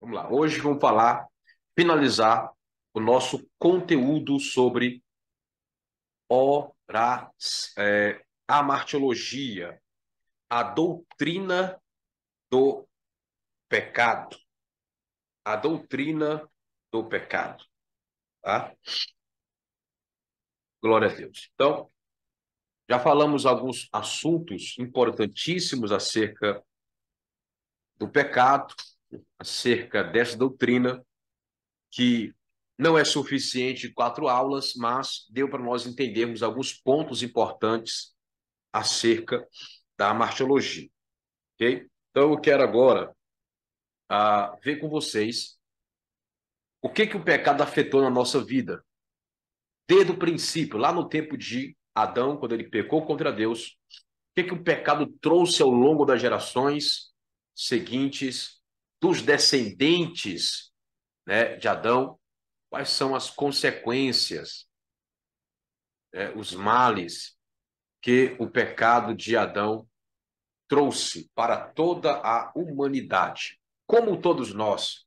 Vamos lá. Hoje vamos finalizar o nosso conteúdo sobre a martiologia, a doutrina do pecado. A doutrina do pecado. Tá? Glória a Deus. Então, já falamos alguns assuntos importantíssimos acerca do pecado, acerca dessa doutrina, que não é suficiente 4 aulas, mas deu para nós entendermos alguns pontos importantes acerca da martiologia, ok? Então eu quero agora ver com vocês o que o pecado afetou na nossa vida, desde o princípio, lá no tempo de Adão, quando ele pecou contra Deus, o que o pecado trouxe ao longo das gerações seguintes, dos descendentes, né, de Adão, quais são as consequências, os males que o pecado de Adão trouxe para toda a humanidade. Como todos nós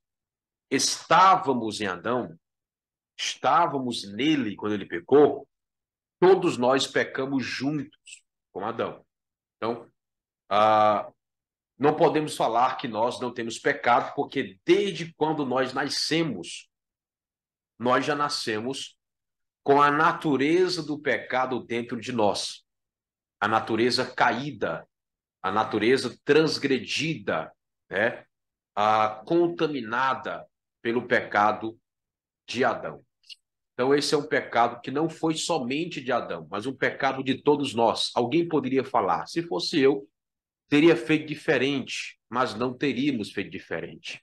estávamos em Adão, estávamos nele quando ele pecou, todos nós pecamos juntos com Adão. Então, não podemos falar que nós não temos pecado, porque desde quando nós nascemos, nós já nascemos com a natureza do pecado dentro de nós, a natureza caída, a natureza transgredida, né? Contaminada pelo pecado de Adão. Então, esse é um pecado que não foi somente de Adão, mas um pecado de todos nós. Alguém poderia falar, se fosse eu, teria feito diferente, mas não teríamos feito diferente.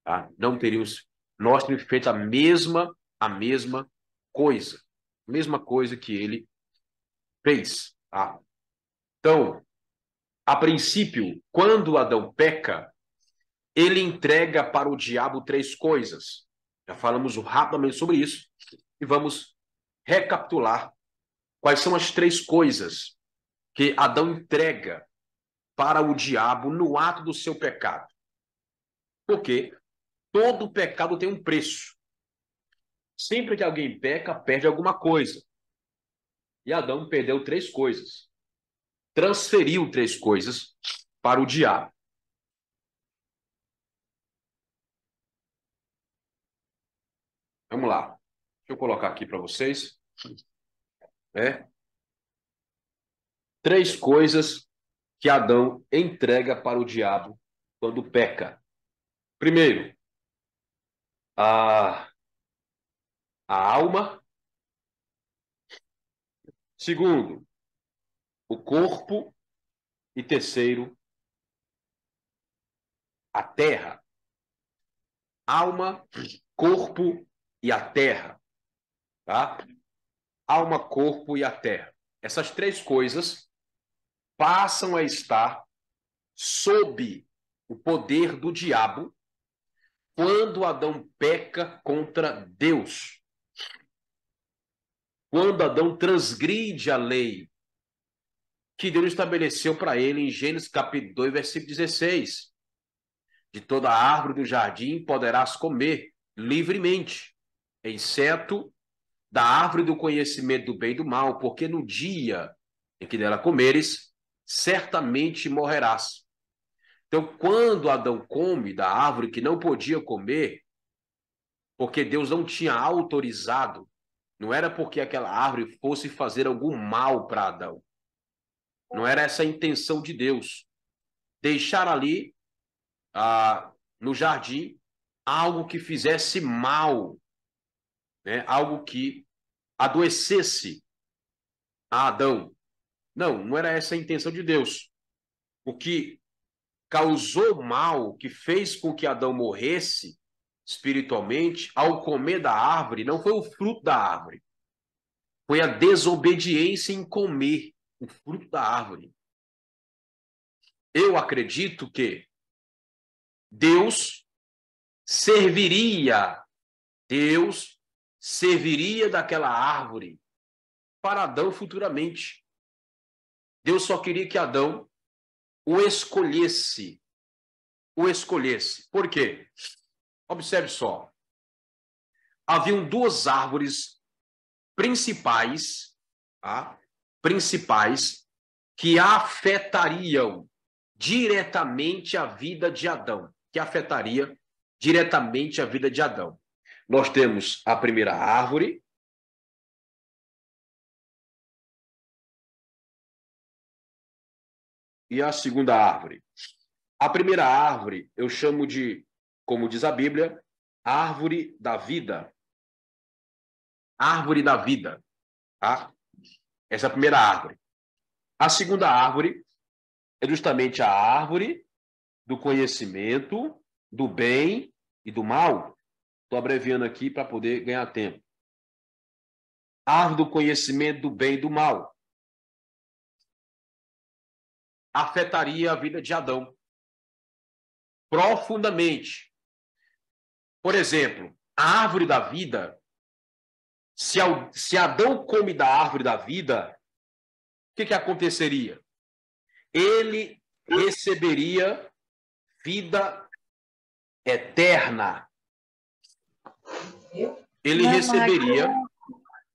Tá? Não teríamos, nós teríamos feito a mesma coisa que ele fez. Tá? Então, a princípio, quando Adão peca, ele entrega para o diabo 3 coisas. Já falamos rapidamente sobre isso e vamos recapitular quais são as 3 coisas que Adão entrega para o diabo no ato do seu pecado. Porque todo pecado tem um preço. Sempre que alguém peca, perde alguma coisa. E Adão perdeu 3 coisas. Transferiu 3 coisas para o diabo. Vamos lá. Deixa eu colocar aqui para vocês. 3 coisas que Adão entrega para o diabo quando peca. Primeiro, a alma. Segundo, o corpo. E terceiro, a terra. Alma, corpo e a terra. Tá? Alma, corpo e a terra. Essas 3 coisas passam a estar sob o poder do diabo quando Adão peca contra Deus. Quando Adão transgride a lei que Deus estabeleceu para ele em Gênesis capítulo 2, versículo 16. De toda árvore do jardim poderás comer livremente, exceto da árvore do conhecimento do bem e do mal, porque no dia em que dela comeres, certamente morrerás. Então, quando Adão come da árvore que não podia comer, porque Deus não tinha autorizado, não era porque aquela árvore fosse fazer algum mal para Adão. Não era essa a intenção de Deus. Deixar ali, no jardim, algo que fizesse mal, né? Algo que adoecesse a Adão. Não, não era essa a intenção de Deus. O que causou mal, que fez com que Adão morresse espiritualmente, ao comer da árvore, não foi o fruto da árvore. Foi a desobediência em comer o fruto da árvore. Eu acredito que Deus serviria daquela árvore para Adão futuramente. Deus só queria que Adão o escolhesse. Por quê? Observe só. Haviam duas árvores principais, tá? Principais, que afetariam diretamente a vida de Adão. Que afetaria diretamente a vida de Adão. Nós temos a primeira árvore, e a segunda árvore. A primeira árvore eu chamo de, como diz a Bíblia, árvore da vida. Árvore da vida. Tá? Essa é a primeira árvore. A segunda árvore é justamente a árvore do conhecimento, do bem e do mal. Estou abreviando aqui para poder ganhar tempo. Árvore do conhecimento, do bem e do mal. Afetaria a vida de Adão profundamente. Por exemplo, a árvore da vida, se Adão come da árvore da vida, o que aconteceria? Ele receberia vida eterna. Ele receberia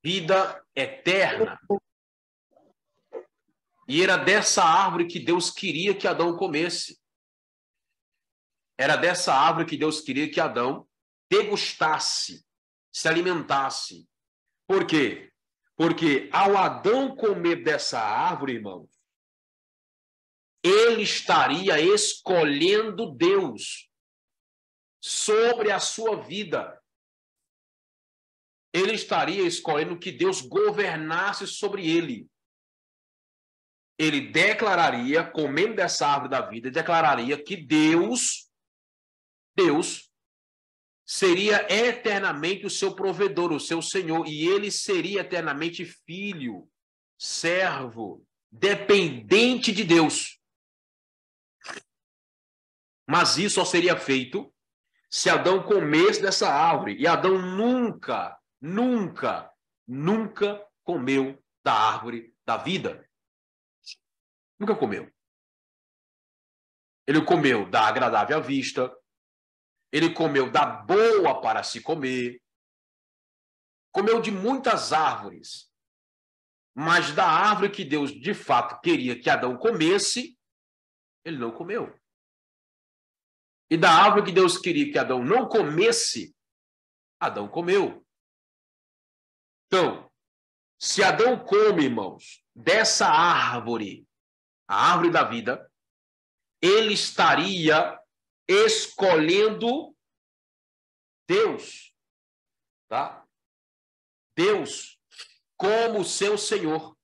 vida eterna. E era dessa árvore que Deus queria que Adão comesse. Era dessa árvore que Deus queria que Adão degustasse, se alimentasse. Por quê? Porque ao Adão comer dessa árvore, irmãos, ele estaria escolhendo Deus sobre a sua vida. Ele estaria escolhendo que Deus governasse sobre ele. Ele declararia, comendo dessa árvore da vida, declararia que Deus seria eternamente o seu provedor, o seu Senhor, e ele seria eternamente filho, servo, dependente de Deus. Mas isso só seria feito se Adão comesse dessa árvore. E Adão nunca comeu da árvore da vida. Nunca comeu. Ele comeu da agradável à vista, ele comeu da boa para se comer, comeu de muitas árvores, mas da árvore que Deus de fato queria que Adão comesse, ele não comeu. E da árvore que Deus queria que Adão não comesse, Adão comeu. Então, se Adão come, irmãos, dessa árvore, a árvore da vida, ele estaria escolhendo Deus, tá? Deus como seu Senhor,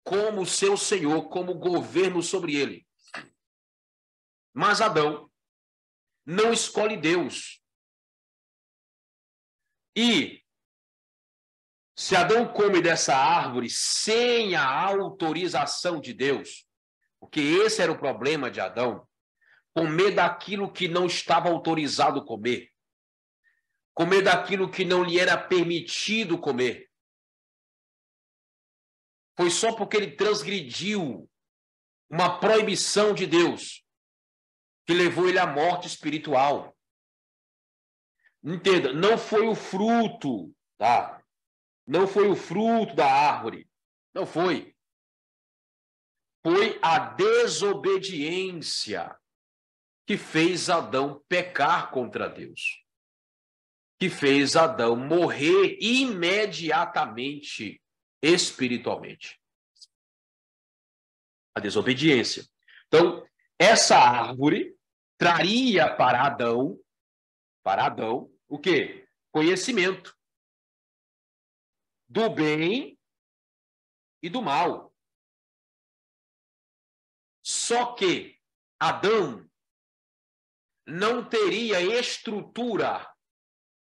como governo sobre ele. Mas Adão não escolhe Deus. E se Adão come dessa árvore sem a autorização de Deus, porque esse era o problema de Adão, comer daquilo que não estava autorizado comer, comer daquilo que não lhe era permitido comer. Foi só porque ele transgrediu uma proibição de Deus que levou ele à morte espiritual. Entenda, não foi o fruto, tá? Não foi o fruto da árvore. Não foi. Foi a desobediência que fez Adão pecar contra Deus. Que fez Adão morrer imediatamente espiritualmente. A desobediência. Então, essa árvore traria para Adão, o quê? Conhecimento do bem e do mal. Só que Adão não teria estrutura,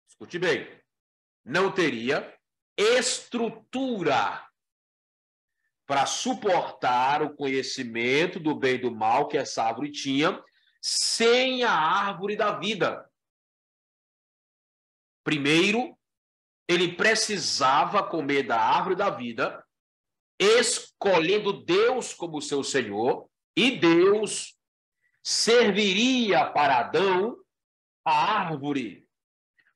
escute bem, não teria estrutura para suportar o conhecimento do bem e do mal que essa árvore tinha sem a árvore da vida. Primeiro, ele precisava comer da árvore da vida, escolhendo Deus como seu Senhor, e Deus serviria para Adão a árvore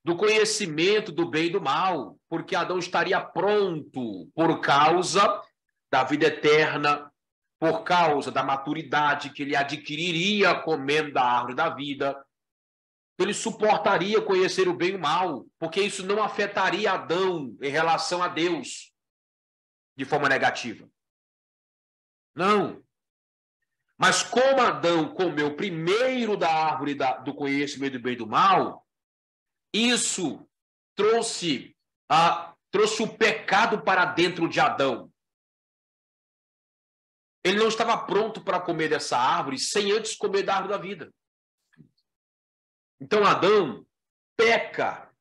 do conhecimento do bem e do mal, porque Adão estaria pronto por causa da vida eterna, por causa da maturidade que ele adquiriria comendo da árvore da vida. Ele suportaria conhecer o bem e o mal, porque isso não afetaria Adão em relação a Deus de forma negativa. Não. Mas como Adão comeu primeiro da árvore do conhecimento do bem e do mal, isso trouxe o pecado para dentro de Adão. Ele não estava pronto para comer dessa árvore sem antes comer da árvore da vida. Então Adão peca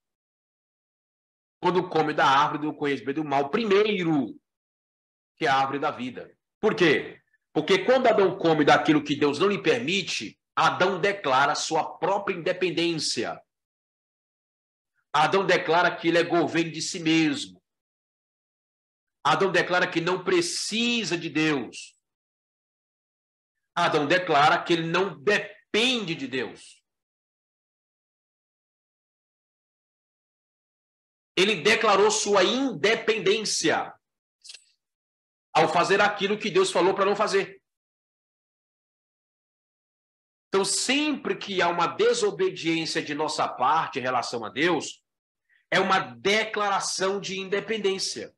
quando come da árvore do conhecimento do mal primeiro, que é a árvore da vida. Por quê? Porque quando Adão come daquilo que Deus não lhe permite, Adão declara sua própria independência. Adão declara que ele é governo de si mesmo. Adão declara que não precisa de Deus. Adão declara que ele não depende de Deus. Ele declarou sua independência ao fazer aquilo que Deus falou para não fazer. Então, sempre que há uma desobediência de nossa parte em relação a Deus, é uma declaração de independência.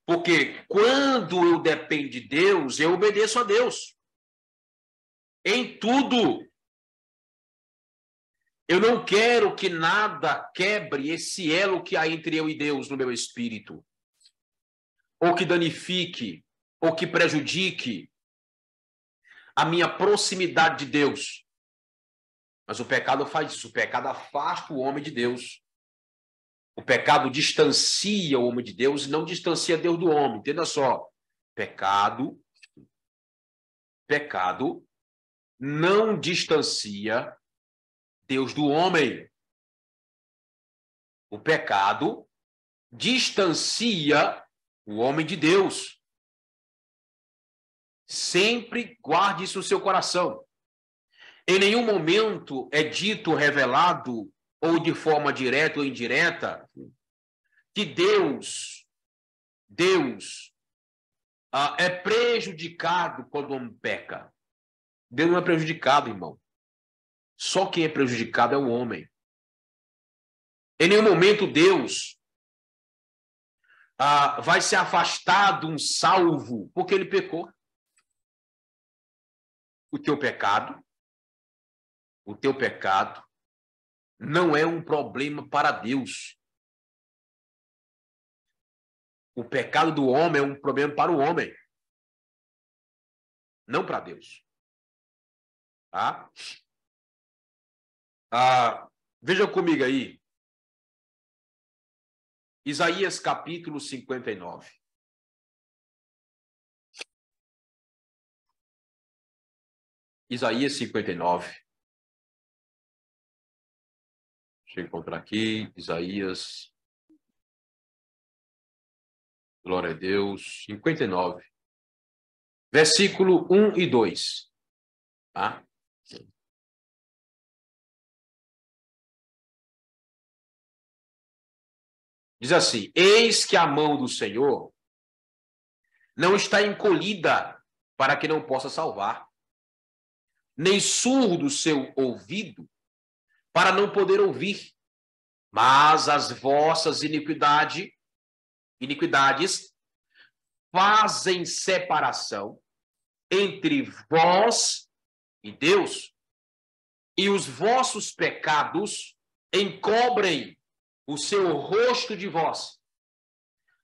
Porque quando eu dependo de Deus, eu obedeço a Deus. Em tudo. Eu não quero que nada quebre esse elo que há entre eu e Deus no meu espírito. Ou que danifique, ou que prejudique a minha proximidade de Deus. Mas o pecado faz isso. O pecado afasta o homem de Deus. O pecado distancia o homem de Deus e não distancia Deus do homem. Entenda só. Pecado não distancia Deus do homem. O pecado distancia o homem de Deus. Sempre guarde isso no seu coração. Em nenhum momento é dito, revelado, ou de forma direta ou indireta, que Deus é prejudicado quando o homem peca. Deus não é prejudicado, irmão. Só quem é prejudicado é o homem. Em nenhum momento Deus vai se afastar de um salvo porque ele pecou. O teu pecado não é um problema para Deus. O pecado do homem é um problema para o homem, não para Deus. Tá? Veja comigo aí. Isaías capítulo 59. Isaías 59. Deixa eu encontrar aqui. Isaías. Glória a Deus. 59. Versículo 1 e 2. Tá? Diz assim: eis que a mão do Senhor não está encolhida para que não possa salvar, nem surdo o seu ouvido para não poder ouvir, mas as vossas iniquidades fazem separação entre vós e Deus, e os vossos pecados encobrem o seu rosto de vós,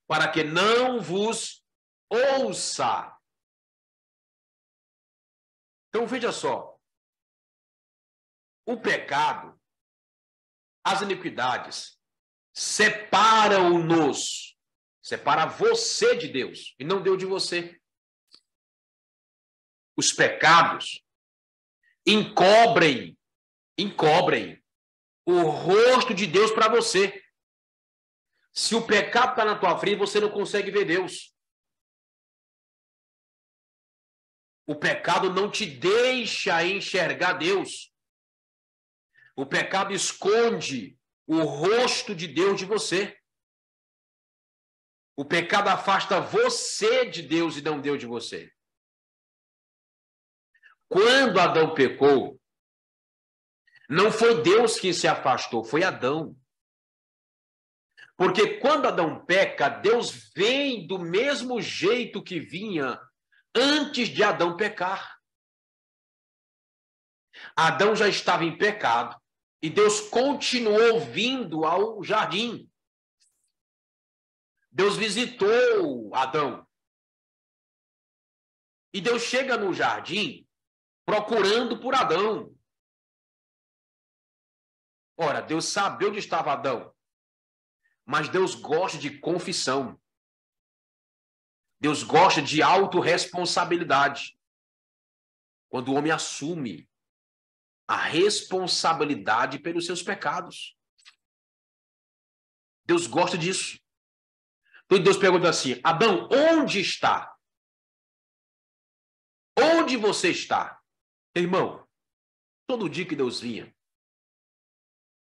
para que não vos ouça. Então veja só, o pecado, as iniquidades separam-nos, separa você de Deus e não Deus de você. Os pecados encobrem o rosto de Deus para você. Se o pecado está na tua frente, você não consegue ver Deus. O pecado não te deixa enxergar Deus. O pecado esconde o rosto de Deus de você. O pecado afasta você de Deus e não Deus de você. Quando Adão pecou, não foi Deus que se afastou, foi Adão. Porque quando Adão peca, Deus vem do mesmo jeito que vinha antes de Adão pecar. Adão já estava em pecado e Deus continuou vindo ao jardim. Deus visitou Adão. E Deus chega no jardim procurando por Adão. Ora, Deus sabe onde estava Adão. Mas Deus gosta de confissão. Deus gosta de autorresponsabilidade. Quando o homem assume a responsabilidade pelos seus pecados. Deus gosta disso. Então Deus pergunta assim: Adão, onde está? Onde você está? Irmão, todo dia que Deus vinha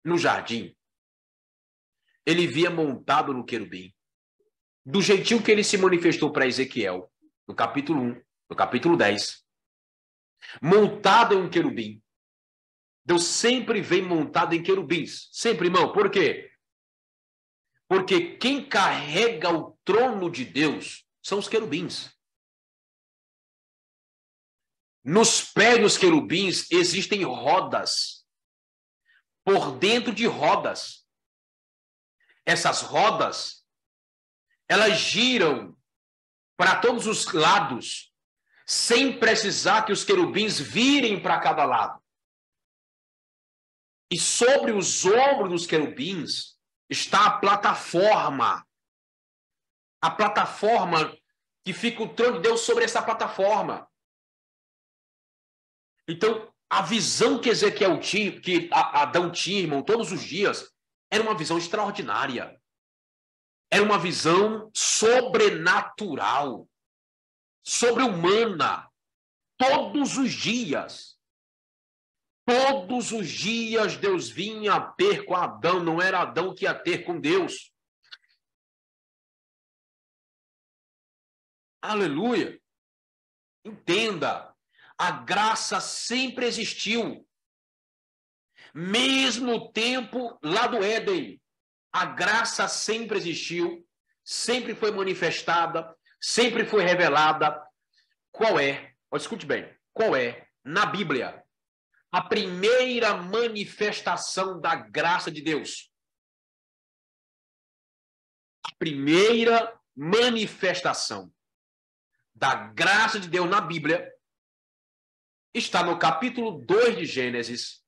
no jardim, ele via montado no querubim. Do jeitinho que ele se manifestou para Ezequiel, no capítulo 1, no capítulo 10. Montado em um querubim. Deus sempre vem montado em querubins. Sempre, irmão. Por quê? Porque quem carrega o trono de Deus são os querubins. Nos pés dos querubins existem rodas. Por dentro de rodas. Essas rodas, elas giram para todos os lados, sem precisar que os querubins virem para cada lado. E sobre os ombros dos querubins está a plataforma. A plataforma que fica o trono de Deus sobre essa plataforma. Então, a visão que Ezequiel tinha, que Adão tinha, irmão, todos os dias, era uma visão extraordinária. Era uma visão sobrenatural, sobre-humana, todos os dias. Todos os dias Deus vinha ter com Adão, não era Adão que ia ter com Deus. Aleluia! Entenda, a graça sempre existiu. Mesmo no tempo lá do Éden, a graça sempre existiu, sempre foi manifestada, sempre foi revelada. Qual é? Escute bem. Qual é, na Bíblia, a primeira manifestação da graça de Deus? A primeira manifestação da graça de Deus na Bíblia está no capítulo 2 de Gênesis,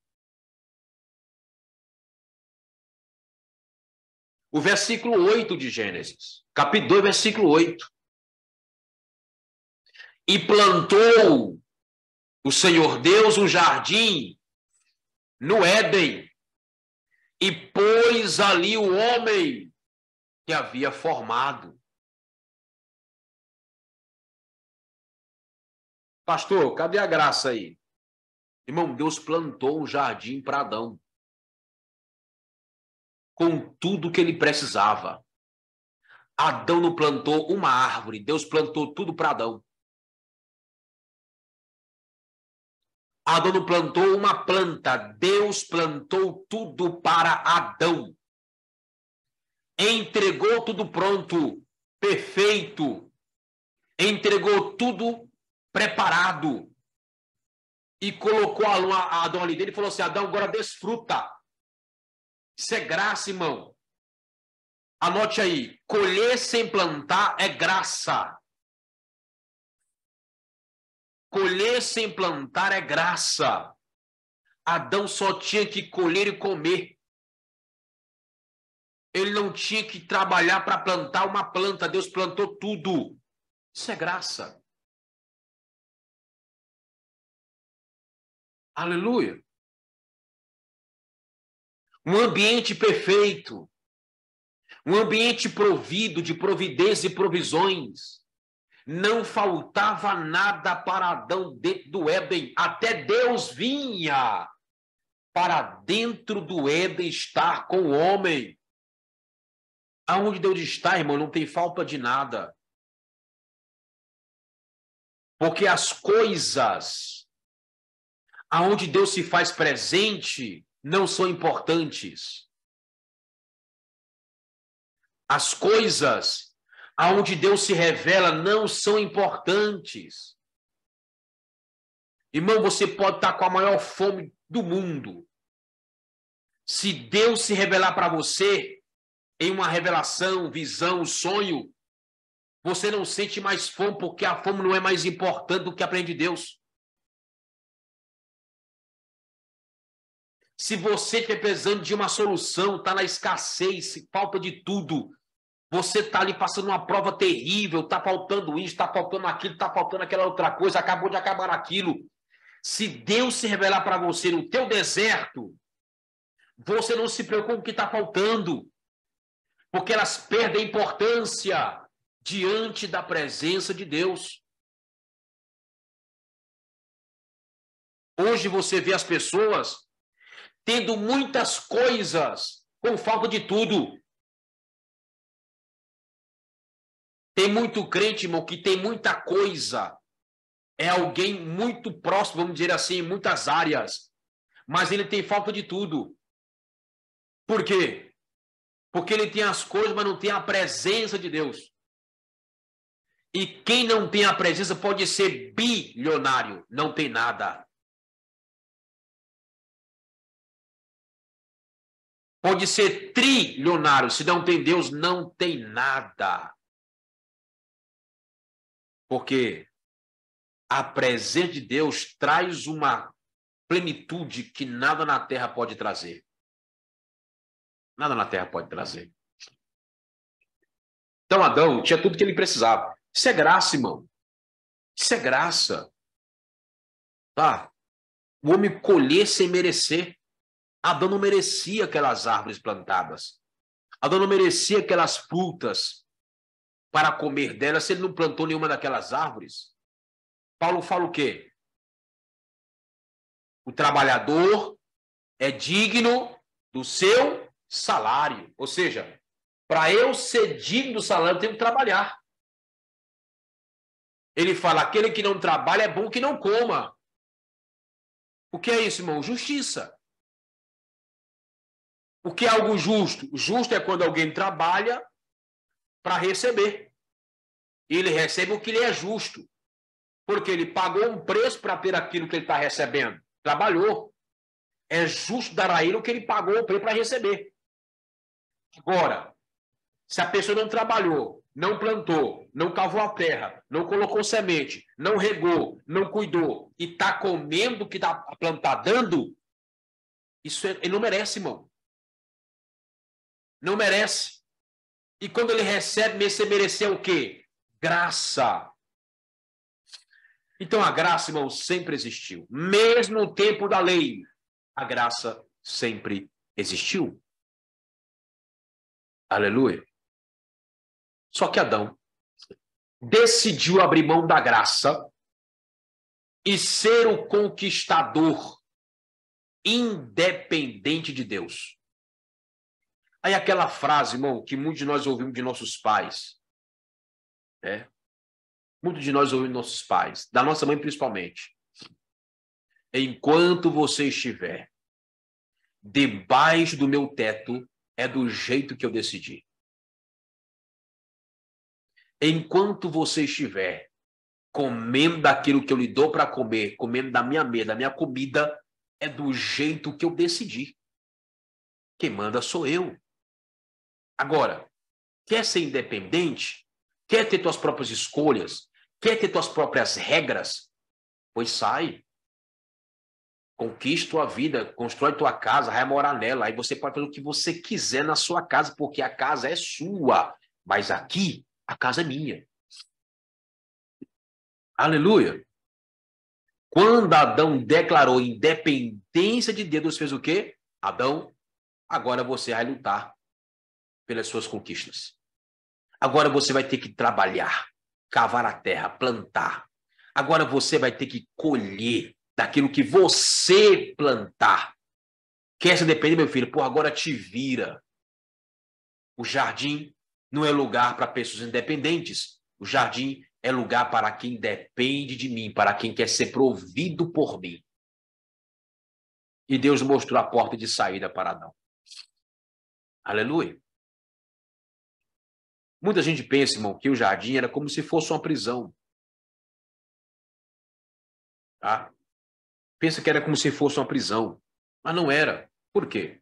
o versículo 8 de Gênesis. Capítulo 2, versículo 8. E plantou o Senhor Deus um jardim no Éden e pôs ali o homem que havia formado. Pastor, cadê a graça aí? Irmão, Deus plantou um jardim para Adão. Com tudo que ele precisava. Adão não plantou uma árvore, Deus plantou tudo para Adão. Adão não plantou uma planta, Deus plantou tudo para Adão. Entregou tudo pronto, perfeito. Entregou tudo preparado. E colocou a Adão ali dele e falou assim: Adão, agora desfruta. Isso é graça, irmão. Anote aí, colher sem plantar é graça. Colher sem plantar é graça. Adão só tinha que colher e comer. Ele não tinha que trabalhar para plantar uma planta. Deus plantou tudo. Isso é graça. Aleluia. Um ambiente perfeito. Um ambiente provido de providência e provisões. Não faltava nada para Adão dentro do Éden. Até Deus vinha para dentro do Éden estar com o homem. Aonde Deus está, irmão, não tem falta de nada. Porque as coisas aonde Deus se faz presente não são importantes. As coisas aonde Deus se revela não são importantes. Irmão, você pode estar com a maior fome do mundo. Se Deus se revelar para você em uma revelação, visão, sonho, você não sente mais fome, porque a fome não é mais importante do que aprender de Deus. Se você estiver precisando de uma solução, está na escassez, falta de tudo, você está ali passando uma prova terrível, está faltando isso, está faltando aquilo, está faltando aquela outra coisa, acabou de acabar aquilo. Se Deus se revelar para você no teu deserto, você não se preocupa com o que está faltando, porque elas perdem importância diante da presença de Deus. Hoje você vê as pessoas tendo muitas coisas com falta de tudo. Tem muito crente, irmão, que tem muita coisa. É alguém muito próximo, vamos dizer assim, em muitas áreas. Mas ele tem falta de tudo. Por quê? Porque ele tem as coisas, mas não tem a presença de Deus. E quem não tem a presença pode ser bilionário, não tem nada. Pode ser trilionário, se não tem Deus, não tem nada. Porque a presença de Deus traz uma plenitude que nada na terra pode trazer. Nada na terra pode trazer. Então Adão tinha tudo que ele precisava. Isso é graça, irmão. Isso é graça. Tá? O homem colher sem merecer. Adão não merecia aquelas árvores plantadas. Adão não merecia aquelas frutas para comer delas se ele não plantou nenhuma daquelas árvores. Paulo fala o quê? O trabalhador é digno do seu salário. Ou seja, para eu ser digno do salário, eu tenho que trabalhar. Ele fala, aquele que não trabalha é bom que não coma. O que é isso, irmão? Justiça. O que é algo justo? O justo é quando alguém trabalha para receber. Ele recebe o que lhe é justo. Porque ele pagou um preço para ter aquilo que ele está recebendo. Trabalhou. É justo dar a ele o que ele pagou o preço para receber. Agora, se a pessoa não trabalhou, não plantou, não cavou a terra, não colocou semente, não regou, não cuidou e está comendo o que a planta está dando, isso ele não merece, irmão. Não merece. E quando ele recebe, você mereceu o quê? Graça. Então a graça, irmão, sempre existiu. Mesmo no tempo da lei, a graça sempre existiu. Aleluia. Só que Adão decidiu abrir mão da graça e ser o conquistador independente de Deus. Aí aquela frase, irmão, que muitos de nós ouvimos de nossos pais, né? Muitos de nós ouvimos de nossos pais, da nossa mãe principalmente. Enquanto você estiver debaixo do meu teto, é do jeito que eu decidi. Enquanto você estiver comendo daquilo que eu lhe dou para comer, comendo da minha mesa, da minha comida, é do jeito que eu decidi. Quem manda sou eu. Agora, quer ser independente? Quer ter tuas próprias escolhas? Quer ter tuas próprias regras? Pois sai. Conquista tua vida, constrói tua casa, vai morar nela. Aí você pode fazer o que você quiser na sua casa, porque a casa é sua. Mas aqui, a casa é minha. Aleluia. Quando Adão declarou independência de Deus, Deus fez o quê? Adão, agora você vai lutar pelas suas conquistas. Agora você vai ter que trabalhar, cavar a terra, plantar. Agora você vai ter que colher daquilo que você plantar. Quer se depender, meu filho? Pô, agora te vira. O jardim não é lugar para pessoas independentes. O jardim é lugar para quem depende de mim, para quem quer ser provido por mim. E Deus mostrou a porta de saída para Adão. Aleluia. Muita gente pensa, irmão, que o jardim era como se fosse uma prisão. Tá? Pensa que era como se fosse uma prisão. Mas não era. Por quê?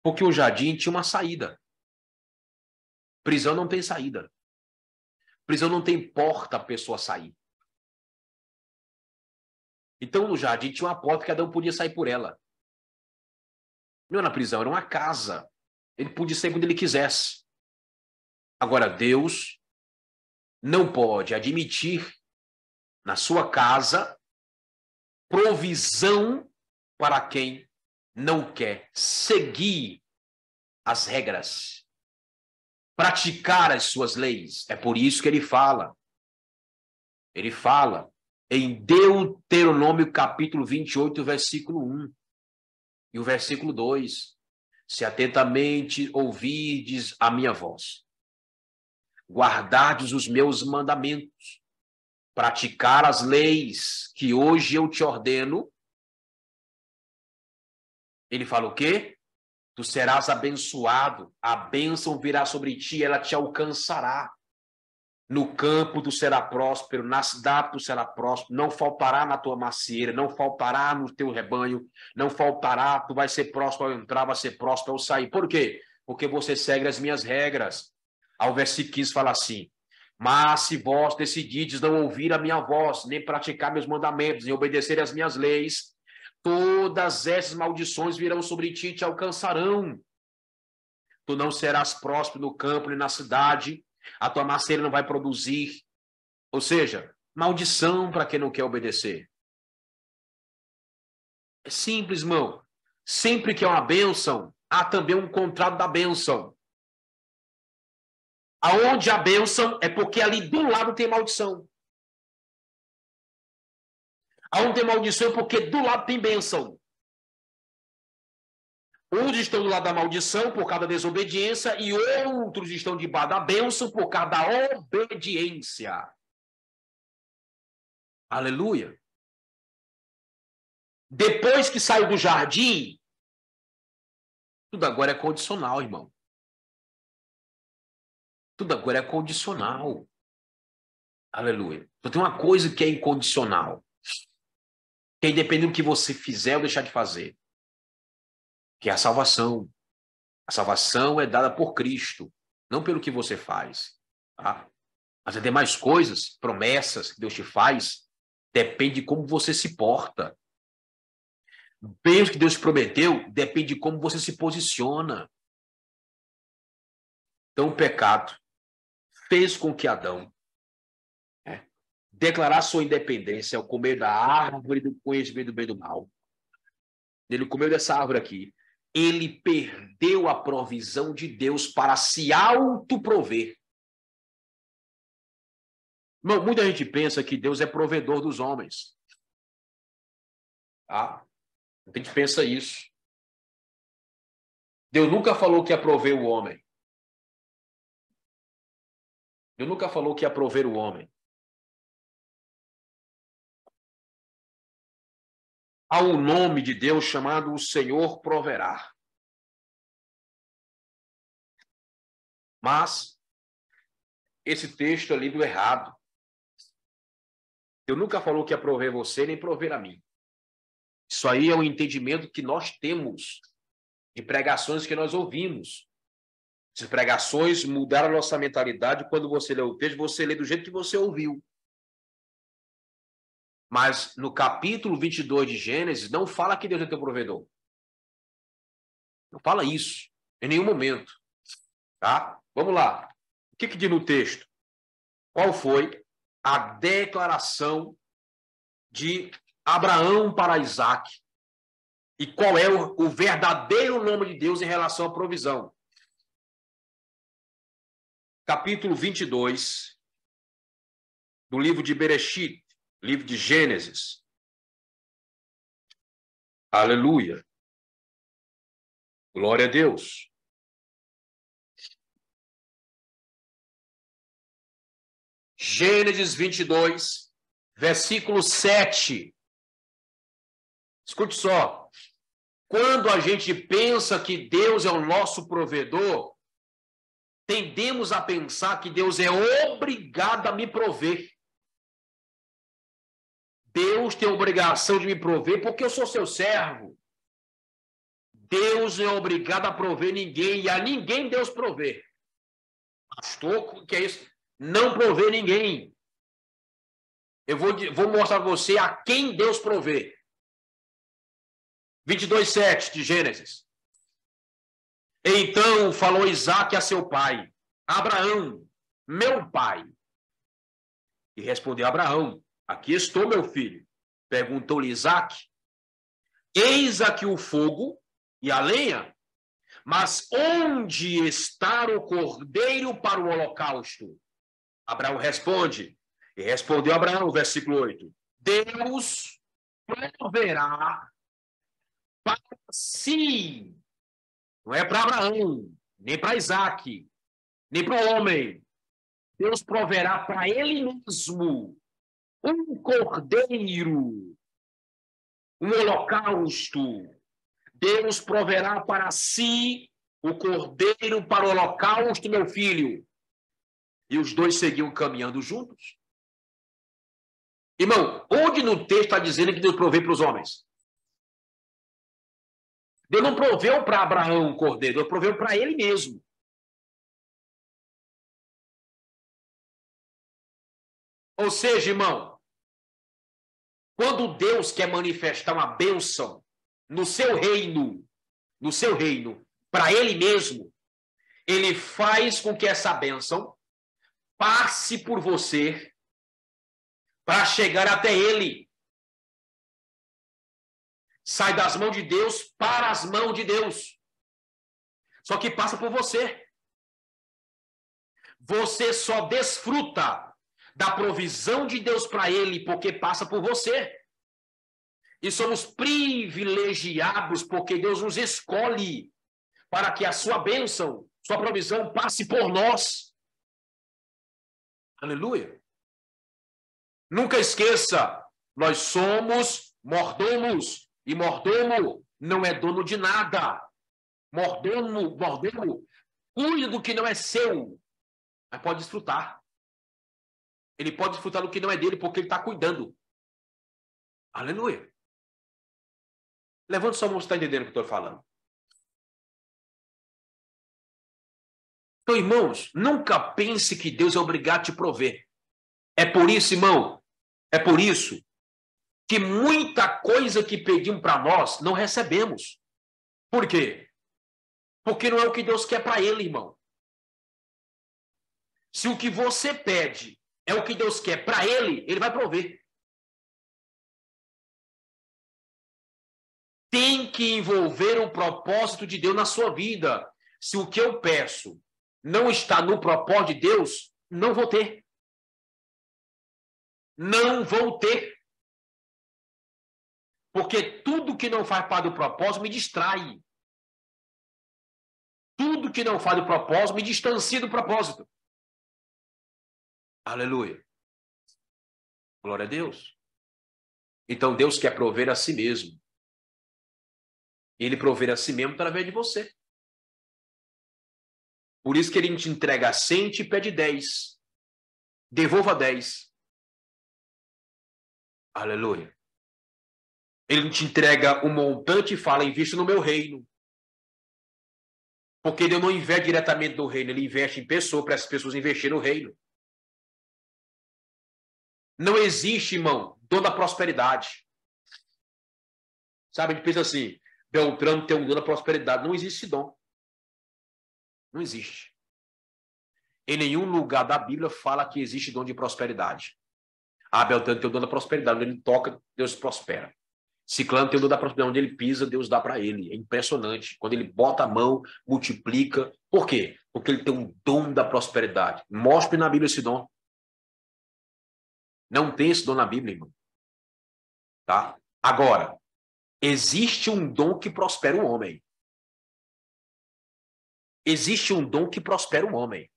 Porque o jardim tinha uma saída. Prisão não tem saída. Prisão não tem porta a pessoa sair. Então, no jardim tinha uma porta que cada um podia sair por ela. Não era na prisão, era uma casa. Ele podia sair quando ele quisesse. Agora, Deus não pode admitir na sua casa provisão para quem não quer seguir as regras, praticar as suas leis. É por isso que ele fala em Deuteronômio capítulo 28, versículo 1 e o versículo 2. Se atentamente ouvirdes a minha voz, guardardes os meus mandamentos, praticar as leis que hoje eu te ordeno, ele fala o quê? Tu serás abençoado, a bênção virá sobre ti, ela te alcançará. No campo tu será próspero, na cidade tu será próspero, não faltará na tua macieira, não faltará no teu rebanho, não faltará, tu vai ser próspero ao entrar, vai ser próspero ao sair. Por quê? Porque você segue as minhas regras. Ao versículo 15 fala assim: mas se vós decidides não ouvir a minha voz, nem praticar meus mandamentos, nem obedecer às minhas leis, todas essas maldições virão sobre ti e te alcançarão. Tu não serás próspero no campo nem na cidade, a tua macieira não vai produzir. Ou seja, maldição para quem não quer obedecer. É simples, irmão. Sempre que é uma bênção, há também um contrato da bênção. Aonde a bênção é porque ali do lado tem maldição. Aonde tem maldição é porque do lado tem bênção. Uns estão do lado da maldição por causa da desobediência e outros estão debaixo da bênção por causa da obediência. Aleluia. Depois que saiu do jardim, tudo agora é condicional, irmão. Tudo agora é condicional. Aleluia. Então tem uma coisa que é incondicional. Que é independente do que você fizer ou deixar de fazer. Que é a salvação. A salvação é dada por Cristo, não pelo que você faz. Tá? Mas as demais coisas, promessas que Deus te faz, depende de como você se porta. Bem, que Deus prometeu depende de como você se posiciona. Então, o pecado fez com que Adão declarar sua independência ao comer da árvore do conhecimento do bem e do mal. Ele comeu dessa árvore aqui. Ele perdeu a provisão de Deus para se autoprover. Muita gente pensa que Deus é provedor dos homens. Tá? A gente pensa isso. Deus nunca falou que ia prover o homem. Deus nunca falou que ia prover o homem. Há um nome de Deus chamado o Senhor proverá. Mas esse texto é lido errado. Deus nunca falou que ia prover você nem prover a mim. Isso aí é um entendimento que nós temos de pregações que nós ouvimos. Essas pregações mudaram a nossa mentalidade. Quando você lê o texto, você lê do jeito que você ouviu. Mas no capítulo 22 de Gênesis, não fala que Deus é teu provedor. Não fala isso em nenhum momento. Tá? Vamos lá. O que diz no texto? Qual foi a declaração de Abraão para Isaac? E qual é o verdadeiro nome de Deus em relação à provisão? Capítulo 22 do livro de Bereshit, livro de Gênesis. Aleluia. Glória a Deus. Gênesis 22, versículo 7. Escute só. Quando a gente pensa que Deus é o nosso provedor, tendemos a pensar que Deus é obrigado a me prover. Deus tem a obrigação de me prover porque eu sou seu servo. Deus não é obrigado a prover ninguém, e a ninguém Deus prover. Pastor, que é isso? Não prover ninguém. Eu vou mostrar para você a quem Deus provê. 22:7 de Gênesis. Então falou Isaque a seu pai, Abraão, meu pai. E respondeu Abraão, aqui estou, meu filho. Perguntou-lhe Isaque, eis aqui o fogo e a lenha, mas onde está o cordeiro para o holocausto? Abraão responde, e respondeu Abraão, versículo 8, Deus proverá para si, não é para Abraão, nem para Isaque, nem para o homem. Deus proverá para ele mesmo um cordeiro, um holocausto. Deus proverá para si o cordeiro para o holocausto, meu filho. E os dois seguiam caminhando juntos. Irmão, onde no texto está dizendo que Deus provê para os homens? Deus não proveu para Abraão um cordeiro, Deus proveu para ele mesmo. Ou seja, irmão, quando Deus quer manifestar uma bênção no seu reino, para ele mesmo, ele faz com que essa bênção passe por você para chegar até ele. Sai das mãos de Deus para as mãos de Deus. Só que passa por você. Você só desfruta da provisão de Deus para ele porque passa por você. E somos privilegiados porque Deus nos escolhe para que a sua bênção, sua provisão passe por nós. Aleluia. Nunca esqueça, nós somos mordomos. E mordomo não é dono de nada. Mordomo, cuida do que não é seu, mas pode desfrutar. Ele pode desfrutar do que não é dele porque ele está cuidando. Aleluia. Levante sua mão, você está entendendo o que eu estou falando. Então, irmãos, nunca pense que Deus é obrigado a te prover. É por isso, irmão, é por isso que muita coisa que pedimos para nós não recebemos. Por quê? Porque não é o que Deus quer para ele, irmão. Se o que você pede é o que Deus quer para ele, ele vai prover. Tem que envolver o propósito de Deus na sua vida. Se o que eu peço não está no propósito de Deus, não vou ter. Não vou ter. Porque tudo que não faz parte do propósito me distrai. Tudo que não faz do propósito me distancia do propósito. Aleluia. Glória a Deus. Então Deus quer prover a si mesmo. Ele prover a si mesmo através de você. Por isso que ele te entrega 100 e te pede 10. Devolva 10. Aleluia. Ele te entrega um montante e fala, invista no meu reino. Porque ele não investe diretamente no reino, ele investe em pessoas, para as pessoas investirem no reino. Não existe, irmão, dom da prosperidade. Sabe, a gente pensa assim, Beltrano tem um dom da prosperidade. Não existe esse dom. Não existe. Em nenhum lugar da Bíblia fala que existe dom de prosperidade. Ah, Beltrano tem o dom da prosperidade. Onde ele toca, Deus prospera. Ciclano tem o dom da prosperidade. Onde ele pisa, Deus dá para ele. É impressionante. Quando ele bota a mão, multiplica. Por quê? Porque ele tem um dom da prosperidade. Mostre na Bíblia esse dom. Não tem esse dom na Bíblia, irmão. Tá? Agora, existe um dom que prospera o homem. Existe um dom que prospera um homem.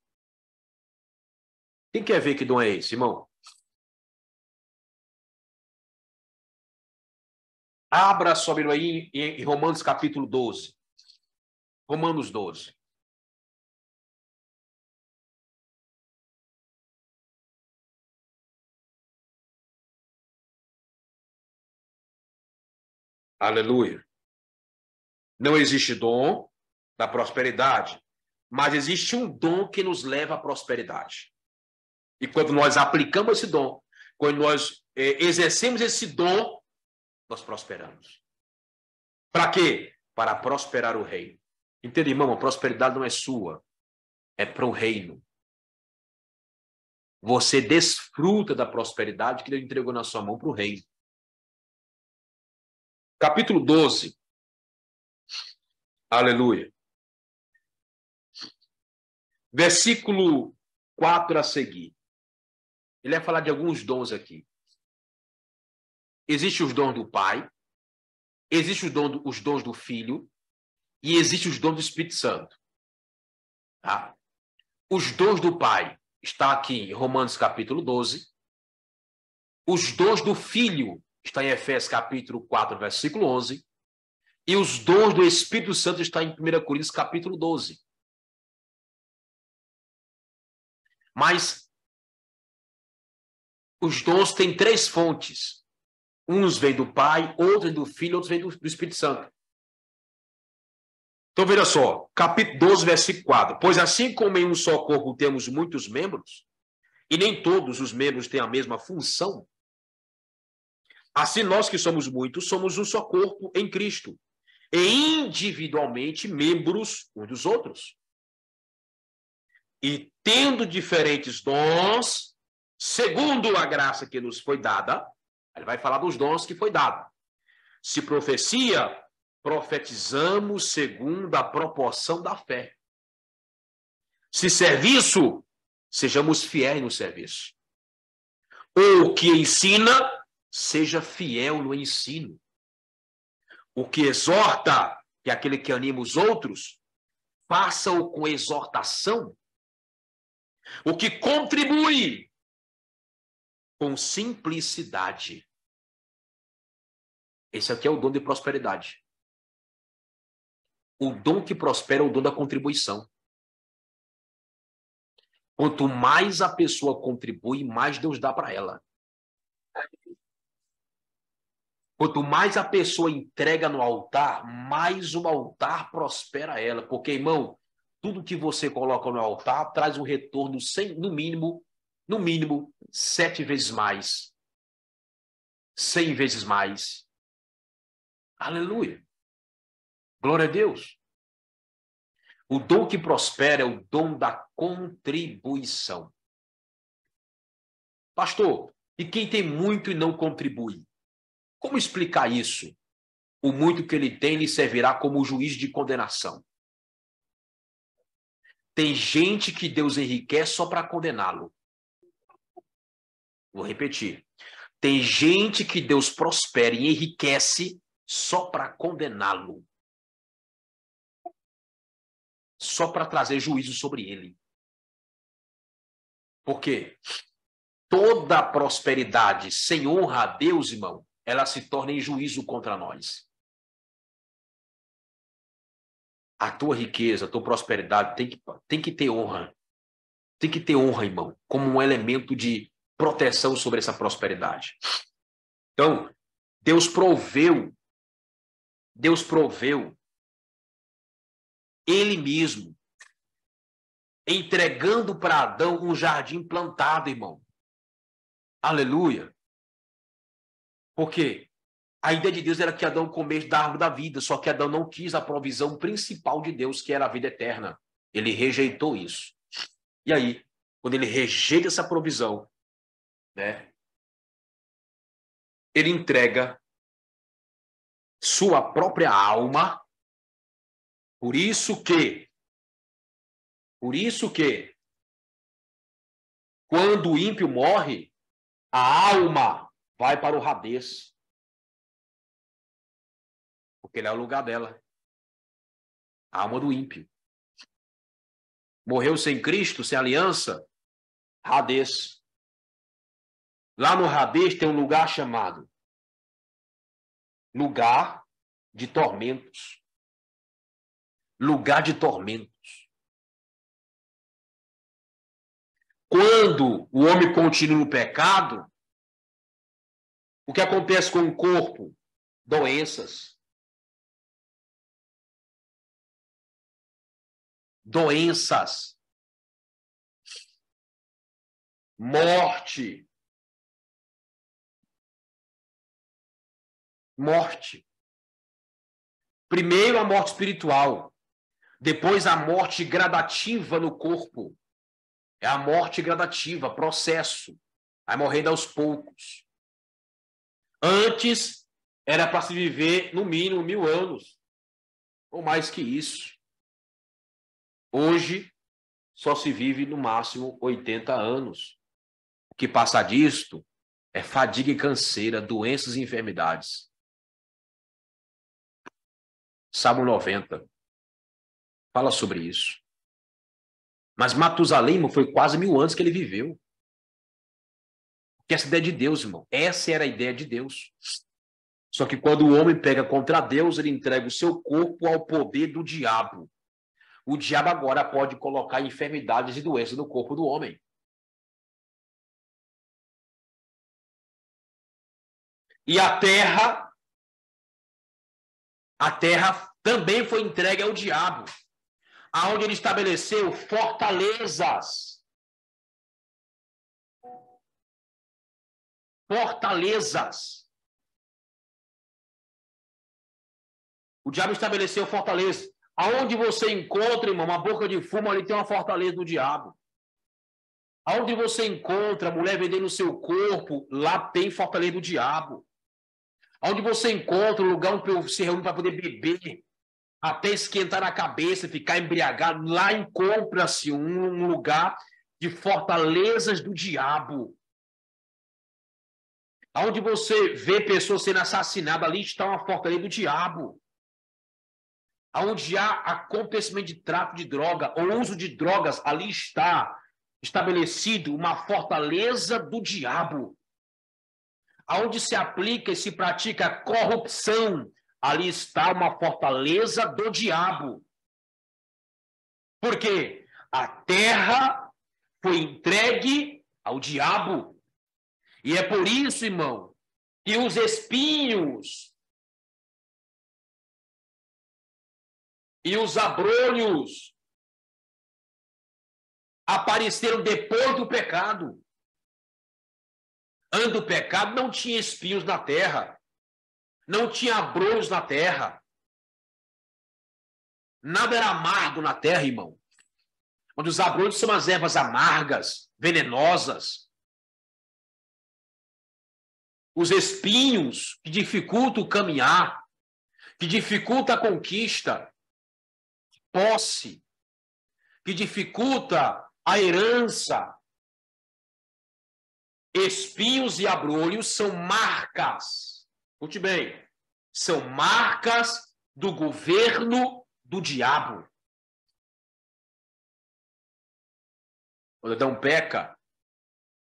Quem quer ver que dom é esse, irmão? Abra sua Bíblia aí em Romanos capítulo 12. Romanos 12. Aleluia. Não existe dom da prosperidade, mas existe um dom que nos leva à prosperidade. E quando nós aplicamos esse dom, quando nós exercemos esse dom, nós prosperamos. Para quê? Para prosperar o reino. Entende, irmão? A prosperidade não é sua, é para o reino. Você desfruta da prosperidade que Deus entregou na sua mão para o reino. Capítulo 12. Aleluia. Versículo 4 a seguir. Ele vai falar de alguns dons aqui. Existem os dons do Pai, existem os dons do Filho e existem os dons do Espírito Santo. Tá? Os dons do Pai está aqui em Romanos capítulo 12. Os dons do Filho está em Efésios capítulo 4, versículo 11. E os dons do Espírito Santo está em 1 Coríntios capítulo 12. Mas os dons têm três fontes. Uns vêm do Pai, outros vêm do Filho, outros vêm do Espírito Santo. Então, veja só, capítulo 12, versículo 4. Pois assim como em um só corpo temos muitos membros, e nem todos os membros têm a mesma função, assim nós que somos muitos, somos um só corpo em Cristo, e individualmente membros uns dos outros. E tendo diferentes dons, segundo a graça que nos foi dada, ele vai falar dos dons que foi dado. Se profecia, profetizamos segundo a proporção da fé. Se serviço, sejamos fiéis no serviço. O que ensina, seja fiel no ensino. O que exorta, que é aquele que anima os outros, faça-o com exortação. O que contribui, com simplicidade. Esse aqui é o dom de prosperidade. O dom que prospera é o dom da contribuição. Quanto mais a pessoa contribui, mais Deus dá para ela. Quanto mais a pessoa entrega no altar, mais o altar prospera ela. Porque, irmão, tudo que você coloca no altar traz um retorno, no mínimo, 7 vezes mais. 100 vezes mais. Aleluia. Glória a Deus. O dom que prospera é o dom da contribuição. Pastor, e quem tem muito e não contribui? Como explicar isso? O muito que ele tem lhe servirá como juiz de condenação. Tem gente que Deus enriquece só para condená-lo. Vou repetir. Tem gente que Deus prospera e enriquece só para condená-lo. Só para trazer juízo sobre ele. Por quê? Toda prosperidade sem honra a Deus, irmão, ela se torna em juízo contra nós. A tua riqueza, a tua prosperidade tem que ter honra. Tem que ter honra, irmão, como um elemento de proteção sobre essa prosperidade. Então, Deus proveu ele mesmo, entregando para Adão um jardim plantado, irmão. Aleluia. Por quê? A ideia de Deus era que Adão comesse da árvore da vida, só que Adão não quis a provisão principal de Deus, que era a vida eterna. Ele rejeitou isso. E aí, quando ele rejeita essa provisão, né, ele entrega sua própria alma. Por isso que, quando o ímpio morre, a alma vai para o Hades. Porque ele é o lugar dela. A alma do ímpio. Morreu sem Cristo, sem aliança? Hades. Lá no Hades tem um lugar chamado lugar de tormentos. Lugar de tormentos. Quando o homem continua no pecado, o que acontece com o corpo? Doenças. Doenças. Morte. Morte. Primeiro a morte espiritual, depois a morte gradativa no corpo. É a morte gradativa, processo. Vai morrendo aos poucos. Antes era para se viver no mínimo 1000 anos, ou mais que isso. Hoje só se vive no máximo 80 anos. O que passa disto é fadiga e canseira, doenças e enfermidades. Salmo 90 fala sobre isso. Mas Matusalém foi quase 1000 anos que ele viveu. Que essa ideia de Deus, irmão. Essa era a ideia de Deus. Só que quando o homem pega contra Deus, ele entrega o seu corpo ao poder do diabo. O diabo agora pode colocar enfermidades e doenças no corpo do homem. E a terra também foi entregue ao diabo, aonde ele estabeleceu fortalezas. Fortalezas. O diabo estabeleceu fortalezas. Aonde você encontra, irmão, uma boca de fumo, ali tem uma fortaleza do diabo. Aonde você encontra a mulher vendendo o seu corpo, lá tem fortaleza do diabo. Aonde você encontra o lugar onde se reúne para poder beber, até esquentar a cabeça, ficar embriagado, lá encontra-se um lugar de fortalezas do diabo. Aonde você vê pessoas sendo assassinadas, ali está uma fortaleza do diabo. Aonde há acontecimento de tráfico de droga ou uso de drogas, ali está estabelecido uma fortaleza do diabo. Aonde se aplica e se pratica corrupção, ali está uma fortaleza do diabo. Por quê? A terra foi entregue ao diabo. E é por isso, irmão, que os espinhos e os abrolhos apareceram depois do pecado. Antes do pecado não tinha espinhos na terra, não tinha abrolhos na terra. Nada era amargo na terra, irmão. Onde os abrolhos são as ervas amargas, venenosas. Os espinhos que dificultam o caminhar, que dificulta a conquista, posse, que dificulta a herança. Espinhos e abrolhos são marcas. Escute bem, são marcas do governo do diabo. Quando Adão peca,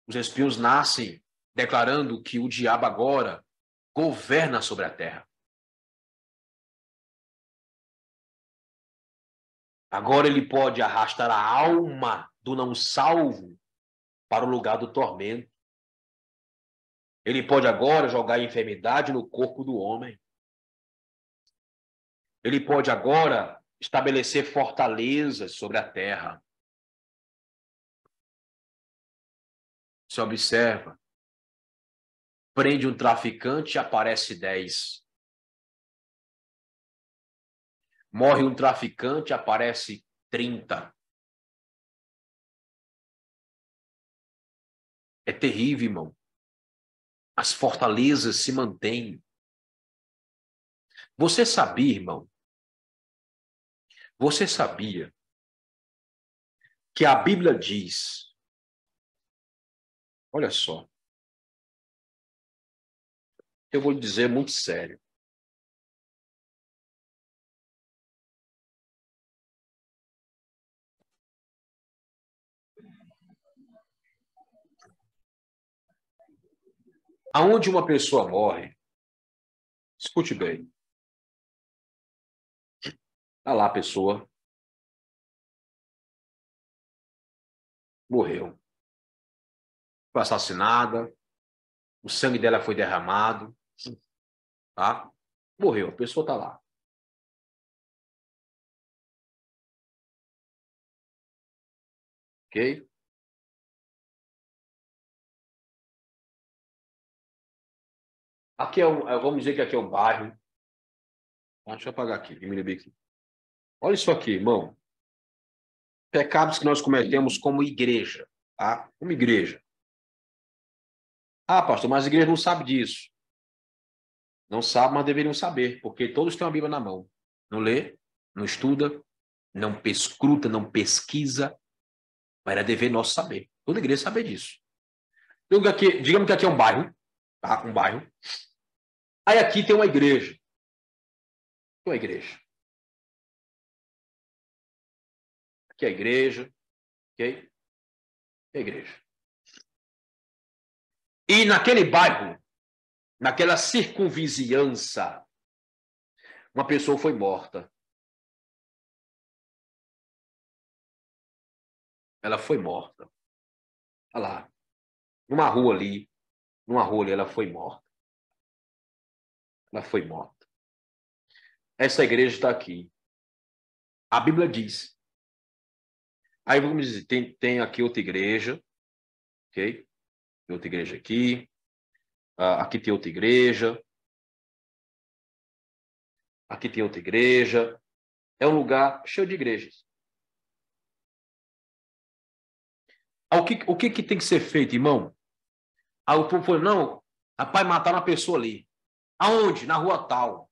os espinhos nascem declarando que o diabo agora governa sobre a terra. Agora ele pode arrastar a alma do não salvo para o lugar do tormento. Ele pode agora jogar a enfermidade no corpo do homem. Ele pode agora estabelecer fortalezas sobre a terra. Você observa. Prende um traficante e aparece 10. Morre um traficante, aparece 30. É terrível, irmão. As fortalezas se mantêm. Você sabia, irmão? Você sabia que a Bíblia diz, olha só, eu vou lhe dizer muito sério. Aonde uma pessoa morre, escute bem. Está lá a pessoa, morreu. Foi assassinada, o sangue dela foi derramado, tá? Morreu, a pessoa está lá. Ok? Aqui vamos dizer que aqui é um bairro. Deixa eu apagar aqui, diminuir aqui. Olha isso aqui, irmão. Pecados que nós cometemos como igreja, tá? Como igreja. Ah, pastor, mas a igreja não sabe disso. Não sabe, mas deveriam saber, porque todos têm a Bíblia na mão. Não lê, não estuda, não perscruta, não pesquisa, mas era dever nosso saber. Toda igreja saber disso. Digamos que aqui é um bairro, tá? Um bairro. Aí aqui tem uma igreja. Uma igreja. Aqui é a igreja, ok? Aqui é a igreja. E naquele bairro, naquela circunvizinhança, uma pessoa foi morta. Ela foi morta. Olha lá. Numa rua ali, ela foi morta. Ela foi morta. Essa igreja está aqui. A Bíblia diz. Aí vamos dizer, tem aqui outra igreja, ok? Tem outra igreja aqui. Aqui tem outra igreja. Aqui tem outra igreja. É um lugar cheio de igrejas. O que tem que ser feito, irmão? Aí o povo falou, não, rapaz, mataram uma pessoa ali. Aonde? Na rua tal.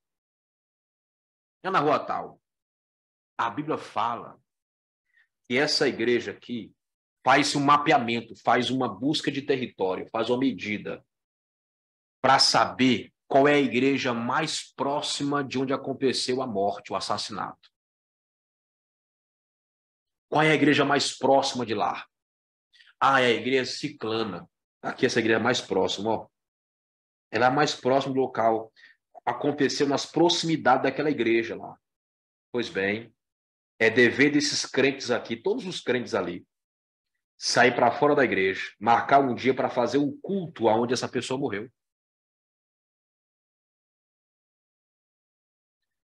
É na rua tal. A Bíblia fala que essa igreja aqui faz um mapeamento, faz uma busca de território, faz uma medida para saber qual é a igreja mais próxima de onde aconteceu a morte, o assassinato. Qual é a igreja mais próxima de lá? Ah, é a igreja Ciclana. Aqui essa igreja é mais próxima, ó. Ela é mais próxima do local. Aconteceu nas proximidades daquela igreja lá. Pois bem, é dever desses crentes aqui, todos os crentes ali, sair para fora da igreja, marcar um dia para fazer um culto aonde essa pessoa morreu.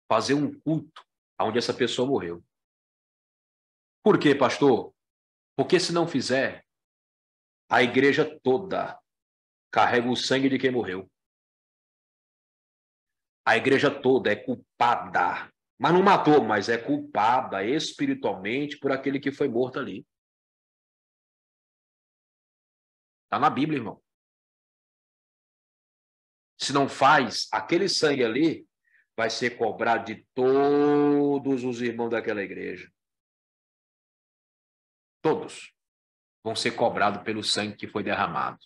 Fazer um culto aonde essa pessoa morreu. Por quê, pastor? Porque se não fizer, a igreja toda carrega o sangue de quem morreu. A igreja toda é culpada. Mas não matou, mas é culpada espiritualmente por aquele que foi morto ali. Está na Bíblia, irmão. Se não faz, aquele sangue ali vai ser cobrado de todos os irmãos daquela igreja. Todos vão ser cobrados pelo sangue que foi derramado.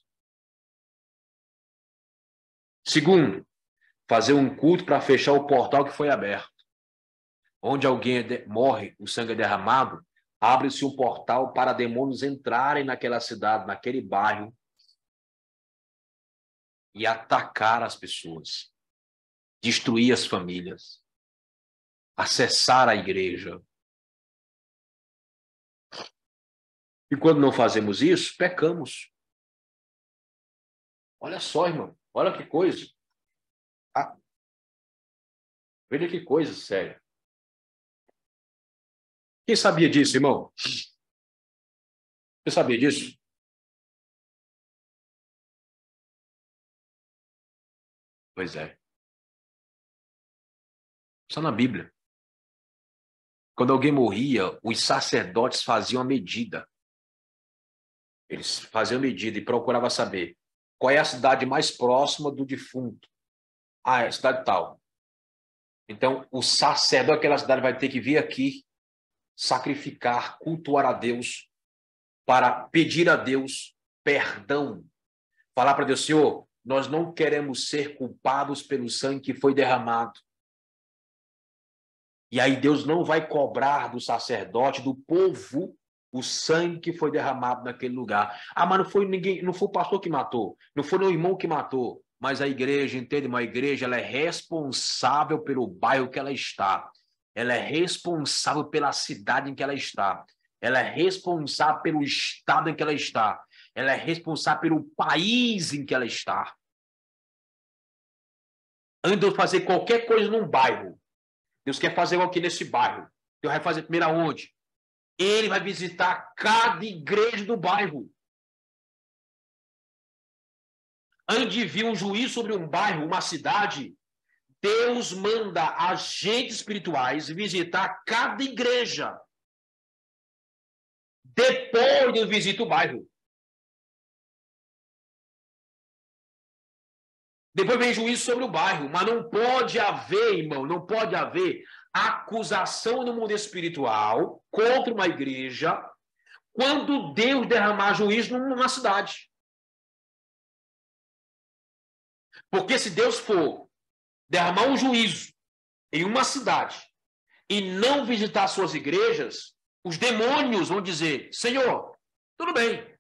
Segundo, fazer um culto para fechar o portal que foi aberto. Onde alguém morre, o sangue é derramado, abre-se um portal para demônios entrarem naquela cidade, naquele bairro, e atacar as pessoas, destruir as famílias, acessar a igreja. E quando não fazemos isso, pecamos. Olha só, irmão, olha que coisa. Ah, veja que coisa séria. Quem sabia disso, irmão? Você sabia disso? Pois é. Está na Bíblia. Quando alguém morria, os sacerdotes faziam a medida. Eles faziam a medida e procuravam saber qual é a cidade mais próxima do defunto. Ah, é a cidade tal. Então, o sacerdote daquela cidade vai ter que vir aqui, sacrificar, cultuar a Deus, para pedir a Deus perdão. Falar para Deus, Senhor, nós não queremos ser culpados pelo sangue que foi derramado. E aí Deus não vai cobrar do sacerdote, do povo, o sangue que foi derramado naquele lugar. Ah, mas não foi ninguém, não foi o pastor que matou, não foi o irmão que matou, mas a igreja, entende? Uma igreja, ela é responsável pelo bairro que ela está. Ela é responsável pela cidade em que ela está. Ela é responsável pelo estado em que ela está. Ela é responsável pelo país em que ela está. Antes de eu fazer qualquer coisa num bairro, Deus quer fazer algo aqui nesse bairro. Deus vai fazer primeiro aonde? Ele vai visitar cada igreja do bairro. Antes de vir um juiz sobre um bairro, uma cidade, Deus manda agentes espirituais visitar cada igreja. Depois de visita o bairro. Depois vem juízo sobre o bairro. Mas não pode haver, irmão, não pode haver acusação no mundo espiritual contra uma igreja quando Deus derramar juízo numa cidade. Porque se Deus for derramar um juízo em uma cidade e não visitar suas igrejas, os demônios vão dizer: Senhor, tudo bem,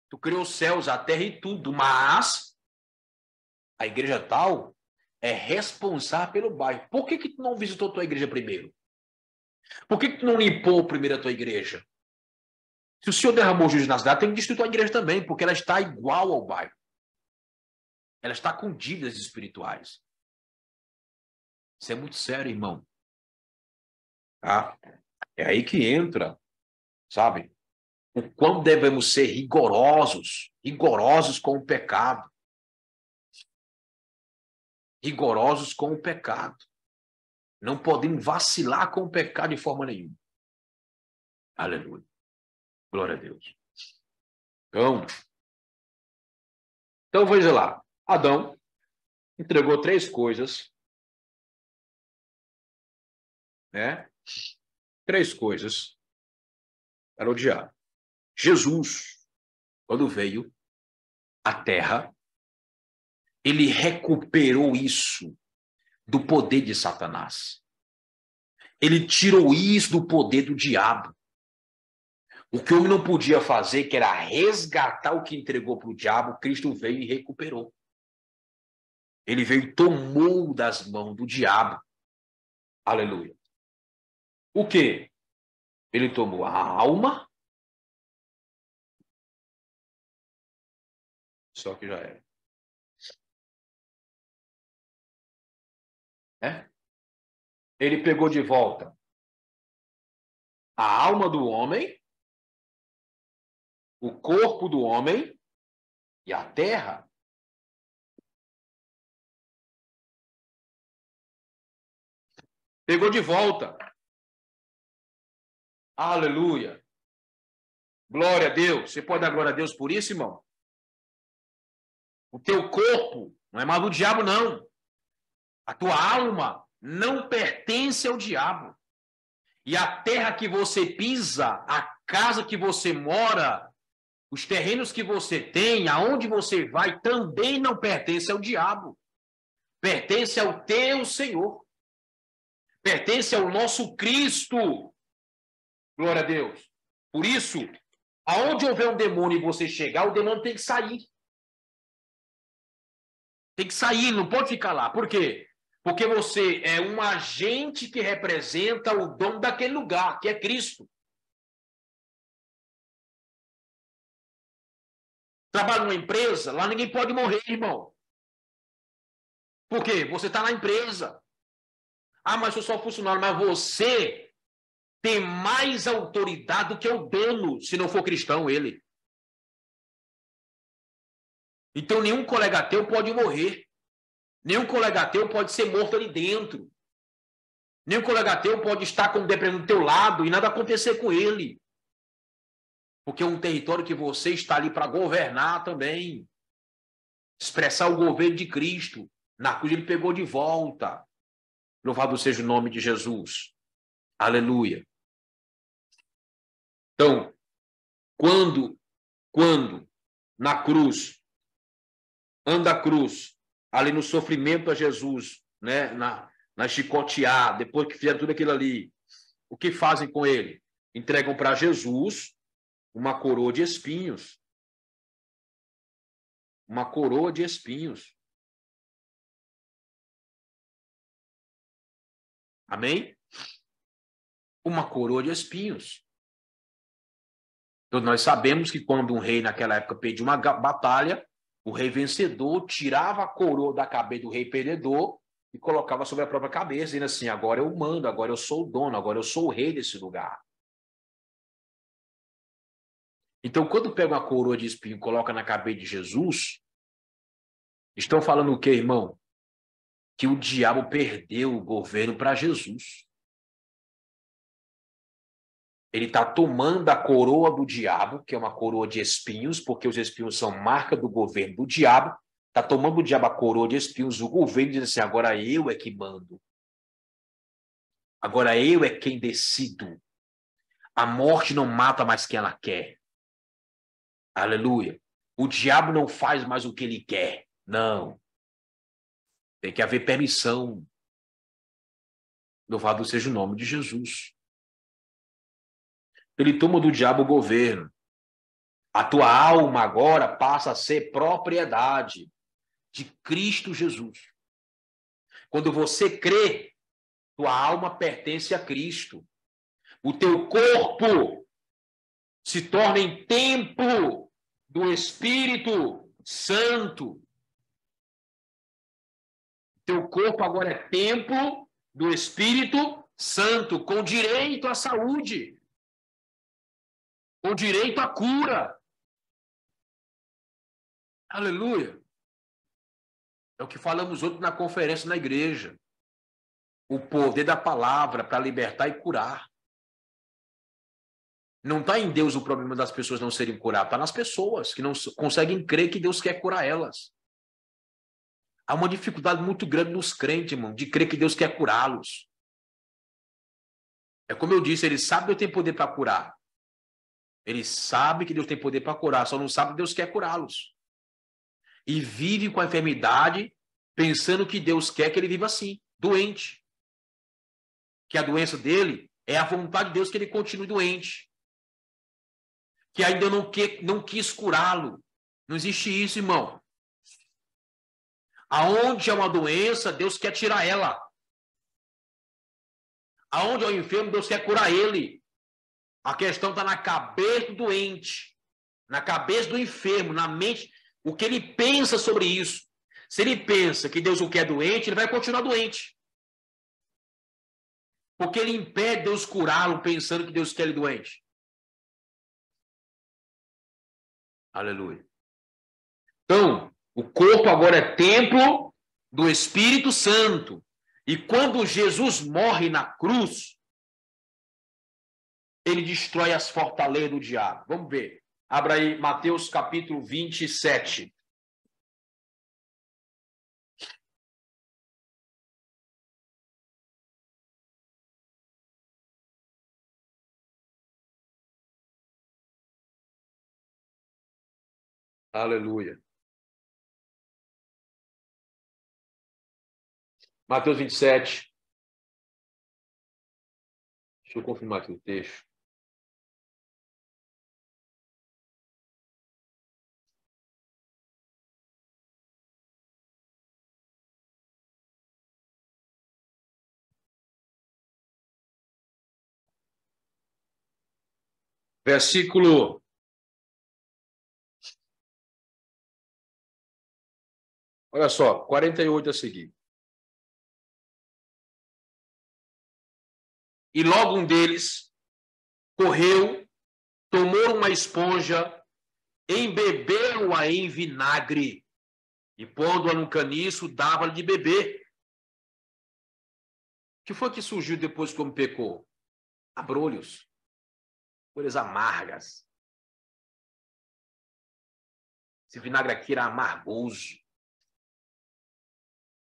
tu criou os céus, a terra e tudo, mas a igreja tal é responsável pelo bairro. Por que tu não visitou tua igreja primeiro? Por que tu não limpou primeiro a tua igreja? Se o Senhor derramou juízo na cidade, tem que destruir tua igreja também, porque ela está igual ao bairro. Ela está com dívidas espirituais. Isso é muito sério, irmão. Tá? É aí que entra, sabe? O quão devemos ser rigorosos com o pecado. Rigorosos com o pecado. Não podemos vacilar com o pecado de forma nenhuma. Aleluia. Glória a Deus. Então veja lá. Adão entregou 3 coisas, né? 3 coisas para o diabo. Jesus, quando veio à terra, ele recuperou isso do poder de Satanás. Ele tirou isso do poder do diabo. O que o homem não podia fazer, que era resgatar o que entregou para o diabo, Cristo veio e recuperou. Ele veio e tomou das mãos do diabo. Aleluia. O quê? Ele tomou a alma. Só que já era. Ele pegou de volta a alma do homem, o corpo do homem e a terra. Pegou de volta. Aleluia. Glória a Deus. Você pode dar glória a Deus por isso, irmão? O teu corpo não é mais do diabo, não. A tua alma não pertence ao diabo. E a terra que você pisa, a casa que você mora, os terrenos que você tem, aonde você vai, também não pertence ao diabo. Pertence ao teu Senhor. Pertence ao nosso Cristo. Glória a Deus. Por isso, aonde houver um demônio e você chegar, o demônio tem que sair. Tem que sair, não pode ficar lá. Por quê? Porque você é um agente que representa o dono daquele lugar, que é Cristo. Trabalha numa empresa, lá ninguém pode morrer, irmão. Por quê? Você está na empresa. Ah, mas eu sou só funcionário. Mas você tem mais autoridade do que o dono, se não for cristão, ele. Então, nenhum colega teu pode morrer. Nenhum colega teu pode ser morto ali dentro. Nenhum colega teu pode estar com depressão do teu lado e nada acontecer com ele. Porque é um território que você está ali para governar também. Expressar o governo de Cristo. Na cruz ele pegou de volta. Louvado seja o nome de Jesus. Aleluia. Então, quando na cruz, anda a cruz, ali no sofrimento a Jesus, né? na chicotear, depois que fizeram tudo aquilo ali, o que fazem com ele? entregam para Jesus uma coroa de espinhos. Uma coroa de espinhos. Amém? Uma coroa de espinhos. Então, nós sabemos que quando um rei naquela época perdia uma batalha, o rei vencedor tirava a coroa da cabeça do rei perdedor e colocava sobre a própria cabeça, dizendo assim, agora eu mando, agora eu sou o dono, agora eu sou o rei desse lugar. Então, quando pega uma coroa de espinho e coloca na cabeça de Jesus, estão falando o quê, irmão? Que o diabo perdeu o governo para Jesus. Ele está tomando a coroa do diabo, que é uma coroa de espinhos, porque os espinhos são marca do governo do diabo. Está tomando o diabo a coroa de espinhos, o governo diz assim, agora eu é que mando. Agora eu é quem decido. A morte não mata mais quem ela quer. Aleluia. O diabo não faz mais o que ele quer. Não. Tem que haver permissão. Louvado seja o nome de Jesus. Ele toma do diabo o governo. A tua alma agora passa a ser propriedade de Cristo Jesus. Quando você crê, tua alma pertence a Cristo. O teu corpo se torna em templo do Espírito Santo. Teu corpo agora é templo do Espírito Santo, com direito à saúde, com direito à cura. Aleluia. É o que falamos ontem na conferência na igreja. O poder da palavra para libertar e curar. Não está em Deus o problema das pessoas não serem curadas, está nas pessoas que não conseguem crer que Deus quer curar elas. Há uma dificuldade muito grande nos crentes, irmão, de crer que Deus quer curá-los. É como eu disse, eles sabem que Deus tem poder para curar. Eles sabem que Deus tem poder para curar, só não sabem que Deus quer curá-los. E vive com a enfermidade, pensando que Deus quer que ele viva assim, doente. Que a doença dele é a vontade de Deus que ele continue doente. Que ainda não quis curá-lo. Não existe isso, irmão. Aonde é uma doença, Deus quer tirar ela. Aonde é o enfermo, Deus quer curar ele. A questão está na cabeça do doente, na cabeça do enfermo, na mente, o que ele pensa sobre isso. Se ele pensa que Deus o quer doente, ele vai continuar doente. Porque ele impede Deus curá-lo pensando que Deus quer ele doente. Aleluia. Então, o corpo agora é templo do Espírito Santo. E quando Jesus morre na cruz, ele destrói as fortalezas do diabo. Vamos ver. Abra aí Mateus capítulo 27. Aleluia. Mateus 27. Deixa eu confirmar aqui o texto. Versículo. Olha só, 48 a seguir. E logo um deles correu, tomou uma esponja, embebeu-a em vinagre e, pondo-a no caniço, dava-lhe de beber. O que foi que surgiu depois como pecou? Abrolhos, folhas amargas. Esse vinagre aqui era amargoso.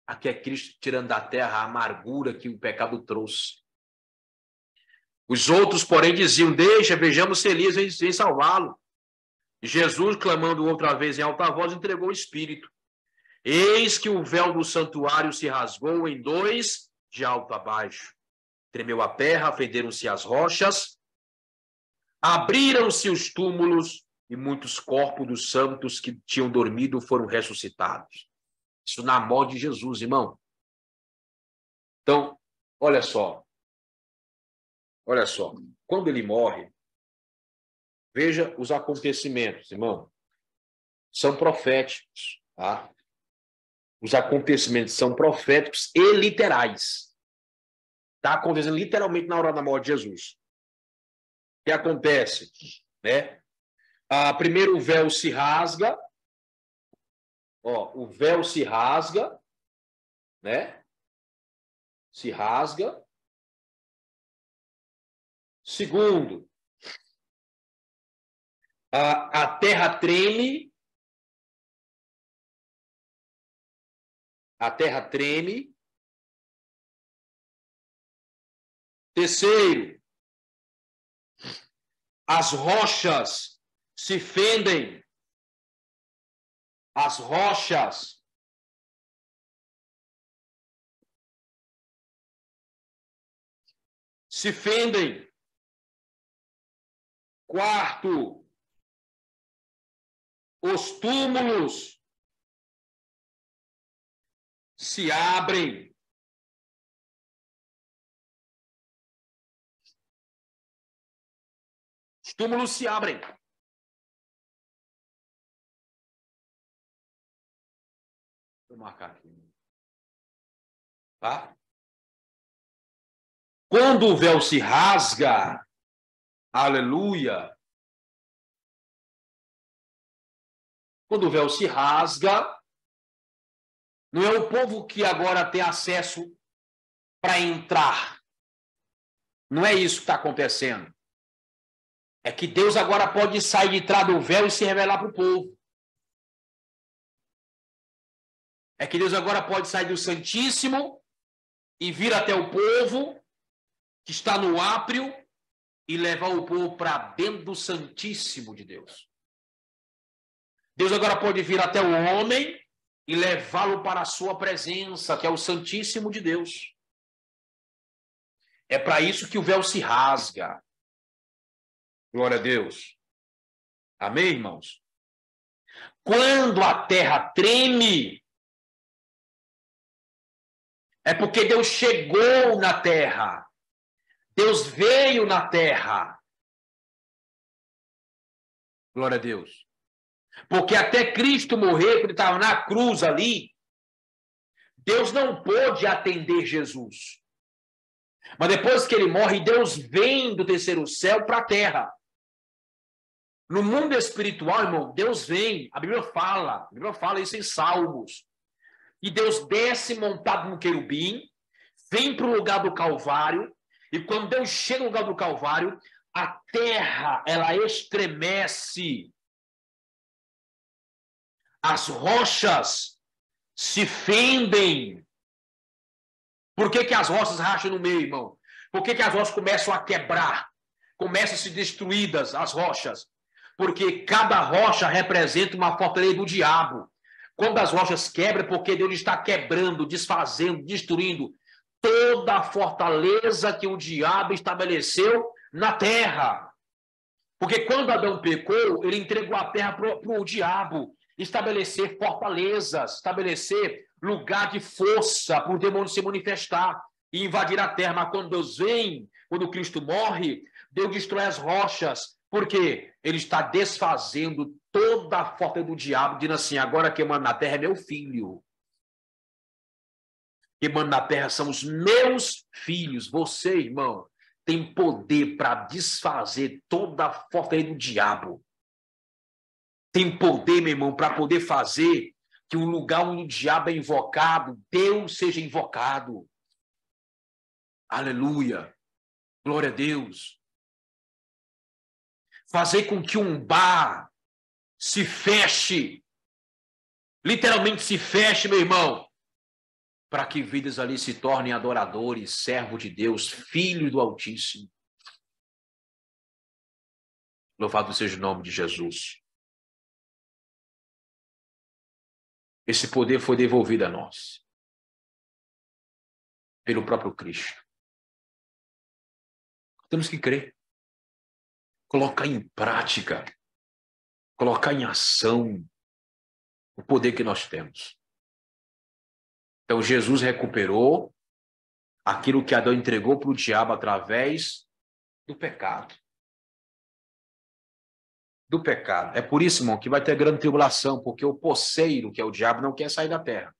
Aqui é Cristo tirando da terra a amargura que o pecado trouxe. Os outros, porém, diziam, deixa, vejamos se Elias vem salvá-lo. Jesus, clamando outra vez em alta voz, entregou o Espírito. Eis que o véu do santuário se rasgou em dois, de alto a baixo. Tremeu a terra, fenderam-se as rochas, Abriram-se os túmulos e muitos corpos dos santos que tinham dormido foram ressuscitados. Isso na morte de Jesus, irmão. Então, olha só. Olha só. Quando ele morre, veja os acontecimentos, irmão. São proféticos, tá? Os acontecimentos são proféticos e literais. Está acontecendo literalmente na hora da morte de Jesus. O que acontece? Né? Primeiro o véu se rasga. Ó, o véu se rasga, né? Se rasga. Segundo, a terra treme. A terra treme. Terceiro, as rochas se fendem. As rochas se fendem. Quarto, os túmulos se abrem. Os túmulos se abrem. Vou marcar aqui. Tá? Quando o véu se rasga, aleluia. Quando o véu se rasga, não é o povo que agora tem acesso para entrar. Não é isso que está acontecendo. É que Deus agora pode sair de trás do véu e se revelar para o povo. É que Deus agora pode sair do Santíssimo e vir até o povo que está no átrio e levar o povo para dentro do Santíssimo de Deus. Deus agora pode vir até o homem e levá-lo para a sua presença, que é o Santíssimo de Deus. É para isso que o véu se rasga. Glória a Deus. Amém, irmãos? Quando a terra treme, é porque Deus chegou na terra. Deus veio na terra. Glória a Deus. Porque até Cristo morrer, quando ele estava na cruz ali, Deus não pôde atender Jesus. Mas depois que ele morre, Deus vem do terceiro céu para a terra. No mundo espiritual, irmão, Deus vem. A Bíblia fala isso em Salmos. E Deus desce montado no querubim, vem para o lugar do Calvário, e quando Deus chega no lugar do Calvário, a terra, ela estremece. As rochas se fendem. Por que as rochas racham no meio, irmão? Por que as rochas começam a quebrar? Começam a ser destruídas, as rochas. Porque cada rocha representa uma fortaleza do diabo. Quando as rochas quebram, é porque Deus está quebrando, desfazendo, destruindo toda a fortaleza que o diabo estabeleceu na terra. Porque quando Adão pecou, ele entregou a terra para o diabo estabelecer fortalezas, estabelecer lugar de força para o demônio se manifestar e invadir a terra. Mas quando Deus vem, quando Cristo morre, Deus destrói as rochas. Por quê? Ele está desfazendo toda a fortaleza do diabo, dizendo assim, agora quem manda na terra é meu filho. Quem manda na terra são os meus filhos. Você, irmão, tem poder para desfazer toda a fortaleza do diabo. Tem poder, meu irmão, para poder fazer que o lugar onde o diabo é invocado, Deus seja invocado. Aleluia. Glória a Deus. Fazer com que um bar se feche. Literalmente se feche, meu irmão. Para que vidas ali se tornem adoradores, servos de Deus, filhos do Altíssimo. Louvado seja o nome de Jesus. Esse poder foi devolvido a nós. Pelo próprio Cristo. Temos que crer. colocar em prática, colocar em ação o poder que nós temos. Então, Jesus recuperou aquilo que Adão entregou para o diabo através do pecado. Do pecado. É por isso, irmão, que vai ter grande tribulação, porque o posseiro, que é o diabo, não quer sair da terra.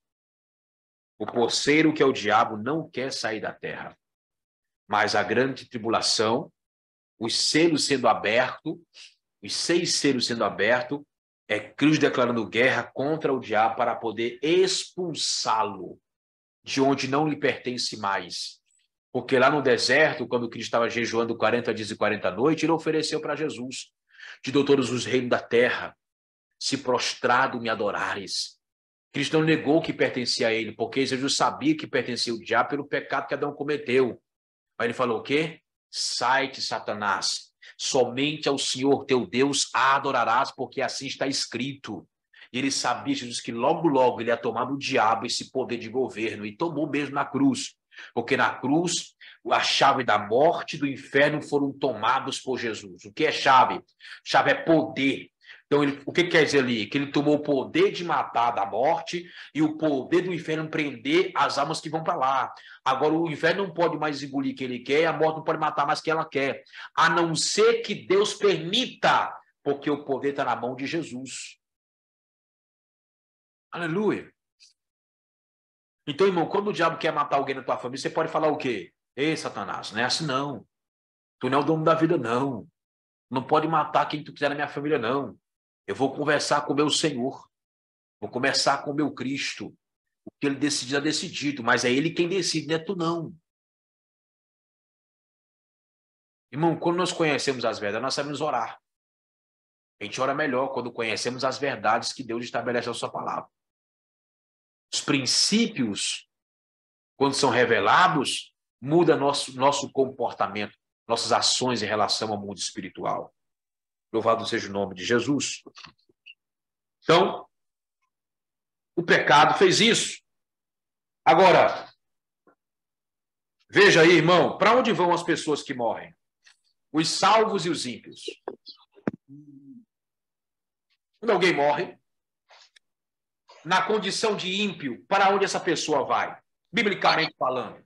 O posseiro, que é o diabo, não quer sair da terra. Mas a grande tribulação, os selos sendo abertos, os 6 selos sendo abertos, é Cristo declarando guerra contra o diabo para poder expulsá-lo de onde não lhe pertence mais. Porque lá no deserto, quando Cristo estava jejuando 40 dias e 40 noites, ele ofereceu para Jesus: te dou todos os reinos da terra, se prostrado me adorares. Cristo não negou que pertencia a ele, porque Jesus sabia que pertencia ao diabo pelo pecado que Adão cometeu. Aí ele falou o quê? Sai-te, Satanás. Somente ao Senhor teu Deus adorarás, porque assim está escrito. E ele sabia, Jesus, que logo, logo ele ia tomar do diabo esse poder de governo, e tomou mesmo na cruz. Porque na cruz, a chave da morte e do inferno foram tomados por Jesus. O que é chave? Chave é poder. Então, o que quer dizer ali? Que ele tomou o poder de matar da morte e o poder do inferno prender as almas que vão para lá. Agora, o inferno não pode mais engolir quem ele quer, a morte não pode matar mais quem ela quer, a não ser que Deus permita, porque o poder está na mão de Jesus. Aleluia. Então, irmão, quando o diabo quer matar alguém na tua família, você pode falar o quê? Ei, Satanás, não é assim não. Tu não é o dono da vida, não. Não pode matar quem tu quiser na minha família, não. Eu vou conversar com o meu Senhor. Vou conversar com o meu Cristo. O que ele decidir é decidido, mas é ele quem decide, não é tu, não. Irmão, quando nós conhecemos as verdades, nós sabemos orar. A gente ora melhor quando conhecemos as verdades que Deus estabelece na sua palavra. Os princípios, quando são revelados, muda nosso comportamento, nossas ações em relação ao mundo espiritual. Louvado seja o nome de Jesus. Então, o pecado fez isso. Agora, veja aí, irmão, para onde vão as pessoas que morrem? Os salvos e os ímpios. Quando alguém morre, na condição de ímpio, para onde essa pessoa vai? Biblicamente falando.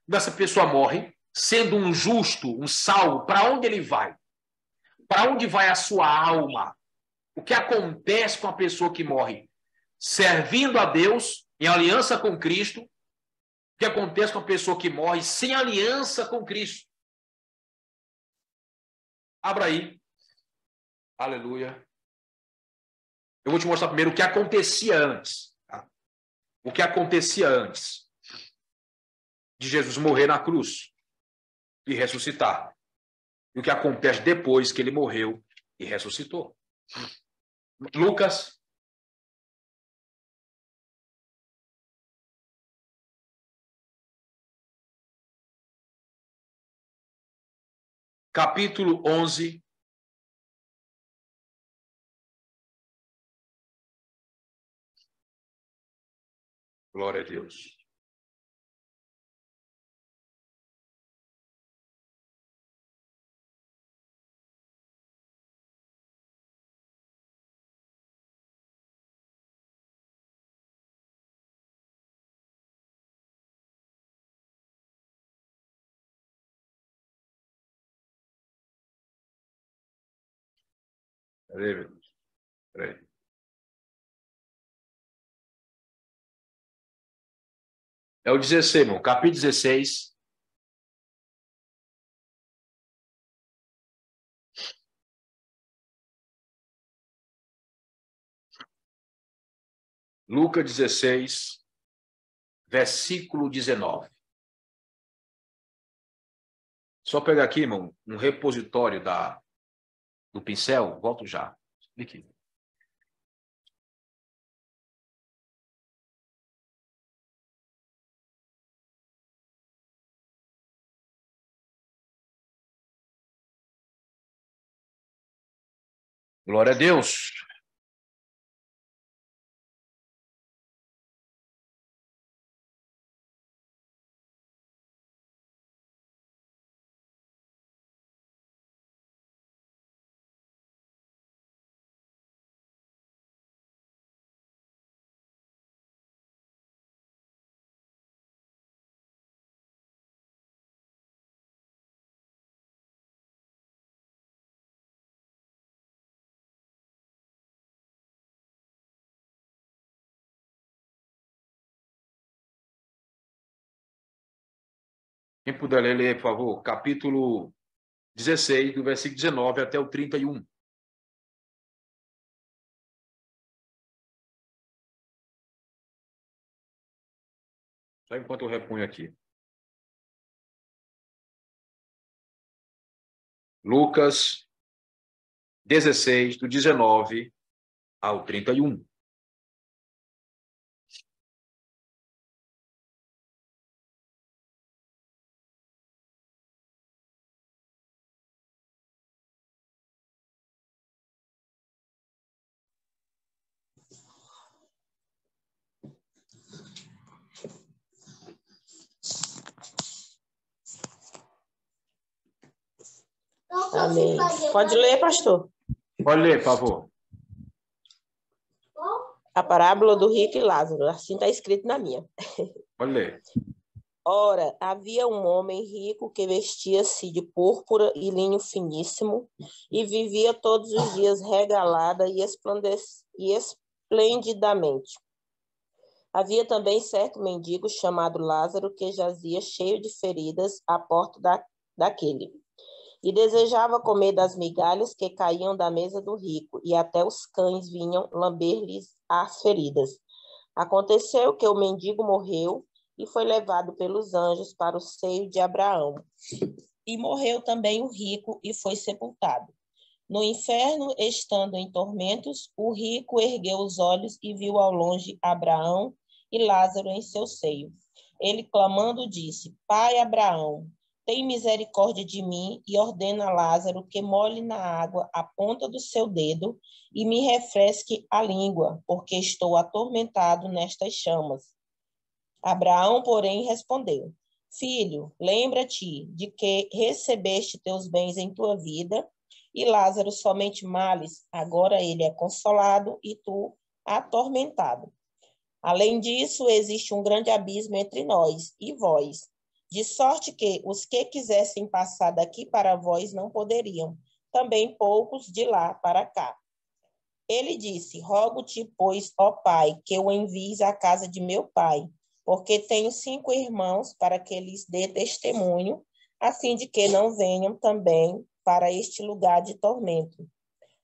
Quando essa pessoa morre, sendo um justo, um salvo, para onde ele vai? Para onde vai a sua alma? O que acontece com a pessoa que morre? Servindo a Deus, em aliança com Cristo. O que acontece com a pessoa que morre sem aliança com Cristo? Abra aí. Aleluia. Eu vou te mostrar primeiro o que acontecia antes. Tá? O que acontecia antes de Jesus morrer na cruz e ressuscitar. E o que acontece depois que ele morreu e ressuscitou. Lucas, capítulo 11. Glória a Deus. Peraí, meu Deus. Peraí. É o 16, irmão. Capítulo 16. Lucas 16, versículo 19. Só pegar aqui, irmão, um repositório do pincel. Volto já. Aqui. Glória a Deus. Quem puder ler, por favor, capítulo 16, do versículo 19 até o 31. Só enquanto eu reponho aqui. Lucas 16, do 19 ao 31. Amém. Pode ler, pastor. Pode ler, por favor. A parábola do rico e Lázaro. Assim está escrito na minha. Pode ler. Ora, havia um homem rico que vestia-se de púrpura e linho finíssimo e vivia todos os dias regalada e esplendidamente. Havia também certo mendigo chamado Lázaro que jazia cheio de feridas à porta daquele e desejava comer das migalhas que caíam da mesa do rico, e até os cães vinham lamber-lhes as feridas. Aconteceu que o mendigo morreu e foi levado pelos anjos para o seio de Abraão. E morreu também o rico e foi sepultado. No inferno, estando em tormentos, o rico ergueu os olhos e viu ao longe Abraão e Lázaro em seu seio. Ele, clamando, disse: Pai Abraão, tem misericórdia de mim e ordena a Lázaro que molhe na água a ponta do seu dedo e me refresque a língua, porque estou atormentado nestas chamas. Abraão, porém, respondeu: Filho, lembra-te de que recebeste teus bens em tua vida, e Lázaro somente males. Agora ele é consolado e tu atormentado. Além disso, existe um grande abismo entre nós e vós, de sorte que os que quisessem passar daqui para vós não poderiam, também poucos de lá para cá. Ele disse: Rogo-te, pois, ó Pai, que o envies à casa de meu pai, porque tenho 5 irmãos, para que lhes dê testemunho, a fim de que não venham também para este lugar de tormento.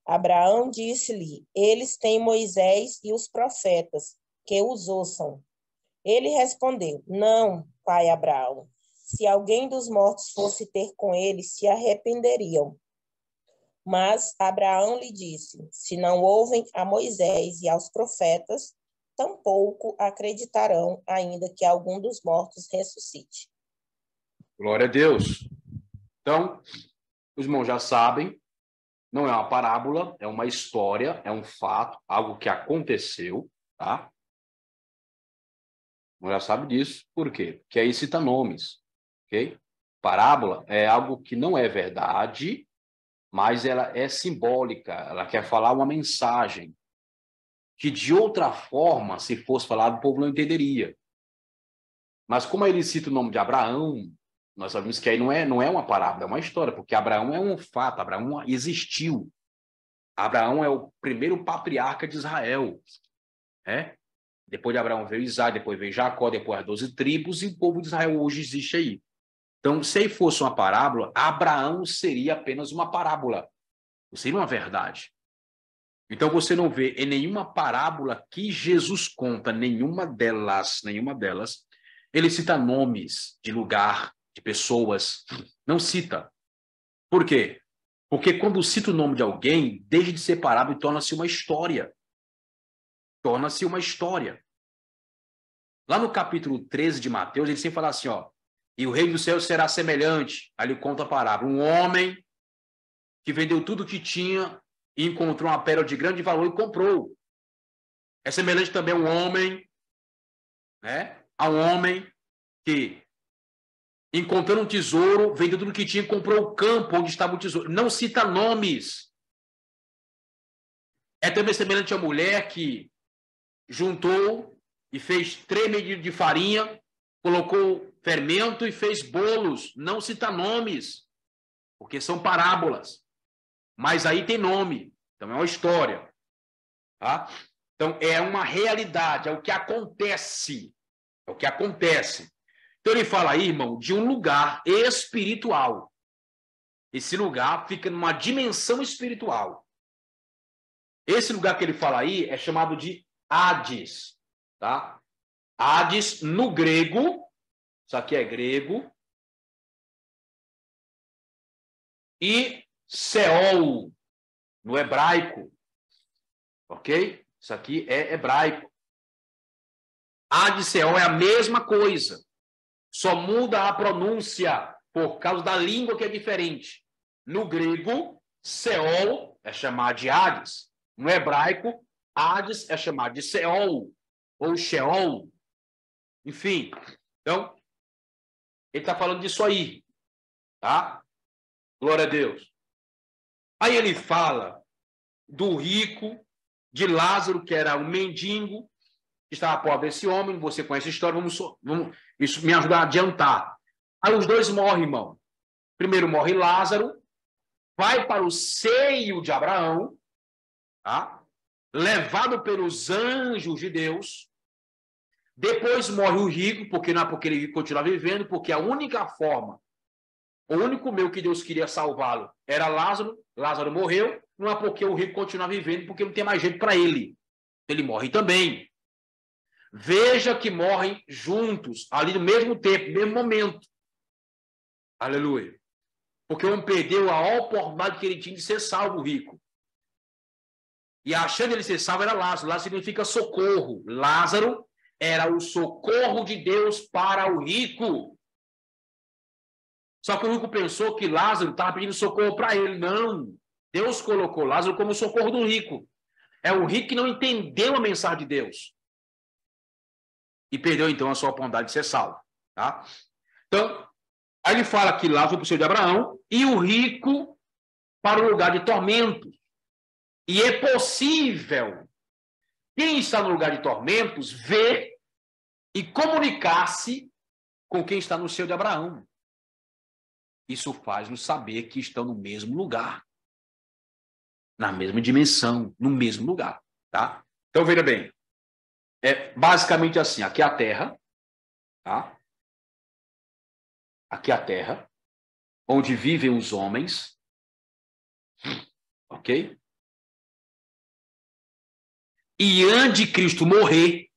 Abraão disse-lhe: Eles têm Moisés e os profetas, que os ouçam. Ele respondeu: Não, pai Abraão. Se alguém dos mortos fosse ter com eles, se arrependeriam. Mas Abraão lhe disse: Se não ouvem a Moisés e aos profetas, tampouco acreditarão, ainda que algum dos mortos ressuscite. Glória a Deus. Então, os irmãos já sabem, não é uma parábola, é uma história, é um fato, algo que aconteceu, tá? Os irmãos já sabem disso. Por quê? Porque aí cita nomes, ok? Parábola é algo que não é verdade, mas ela é simbólica, ela quer falar uma mensagem que de outra forma, se fosse falado, o povo não entenderia. Mas como ele cita o nome de Abraão, nós sabemos que aí não é uma parábola, é uma história, porque Abraão é um fato, Abraão existiu. Abraão é o primeiro patriarca de Israel. Né? Depois de Abraão veio Isaac, depois veio Jacó, depois as 12 tribos, e o povo de Israel hoje existe aí. Então, se aí fosse uma parábola, Abraão seria apenas uma parábola. Não seria uma verdade. Então, você não vê em nenhuma parábola que Jesus conta, nenhuma delas, ele cita nomes de lugar, de pessoas. Não cita. Por quê? Porque quando cita o nome de alguém, deixa de ser parábola e torna-se uma história. Torna-se uma história. Lá no capítulo 13 de Mateus, ele sempre fala assim, ó, e o reino do céu será semelhante. Aí ele conta a parábola. Um homem que vendeu tudo o que tinha e encontrou uma pérola de grande valor e comprou. É semelhante também a um homem, né? A um homem que, encontrando um tesouro, vendeu tudo o que tinha e comprou o campo onde estava o tesouro. Não cita nomes. É também semelhante a mulher que juntou e fez 3 medidas de farinha, colocou fermento e fez bolos. Não cita nomes, porque são parábolas. Mas aí tem nome. Então é uma história. Tá? Então é uma realidade, é o que acontece. É o que acontece. Então ele fala aí, irmão, de um lugar espiritual. Esse lugar fica numa dimensão espiritual. Esse lugar que ele fala aí é chamado de Hades, tá? Hades no grego, isso aqui é grego, e Seol no hebraico, ok? Isso aqui é hebraico. Hades e Seol é a mesma coisa, só muda a pronúncia por causa da língua que é diferente. No grego, Seol é chamado de Hades. No hebraico, Hades é chamado de Seol ou Sheol. Enfim, então, ele está falando disso aí, tá? Glória a Deus. Aí ele fala do rico, de Lázaro, que era um mendigo, que estava pobre desse homem. Você conhece a história, vamos isso me ajudar a adiantar. Aí os dois morrem, irmão. Primeiro morre Lázaro, vai para o seio de Abraão, tá? Levado pelos anjos de Deus. Depois morre o rico, porque não é porque ele continua vivendo, porque a única forma, o único meio que Deus queria salvá-lo era Lázaro. Lázaro morreu, não é porque o rico continua vivendo, porque não tem mais jeito para ele. Ele morre também. Veja que morrem juntos, ali no mesmo tempo, no mesmo momento. Aleluia. Porque um perdeu a oportunidade que ele tinha de ser salvo, o rico. E achando ele ser salvo era Lázaro. Lázaro significa socorro. Lázaro era o socorro de Deus para o rico. Só que o rico pensou que Lázaro estava pedindo socorro para ele. Não. Deus colocou Lázaro como socorro do rico. É o rico que não entendeu a mensagem de Deus. E perdeu, então, a sua oportunidade de ser salvo. Tá? Então, aí ele fala que Lázaro para o seio de Abraão e o rico para o lugar de tormentos. E é possível quem está no lugar de tormentos ver e comunicar-se com quem está no seio de Abraão. Isso faz-nos saber que estão no mesmo lugar, na mesma dimensão, no mesmo lugar, tá? Então, veja bem, é basicamente assim, aqui é a Terra, tá? Aqui é a Terra, onde vivem os homens, ok? E antes de Cristo morrer,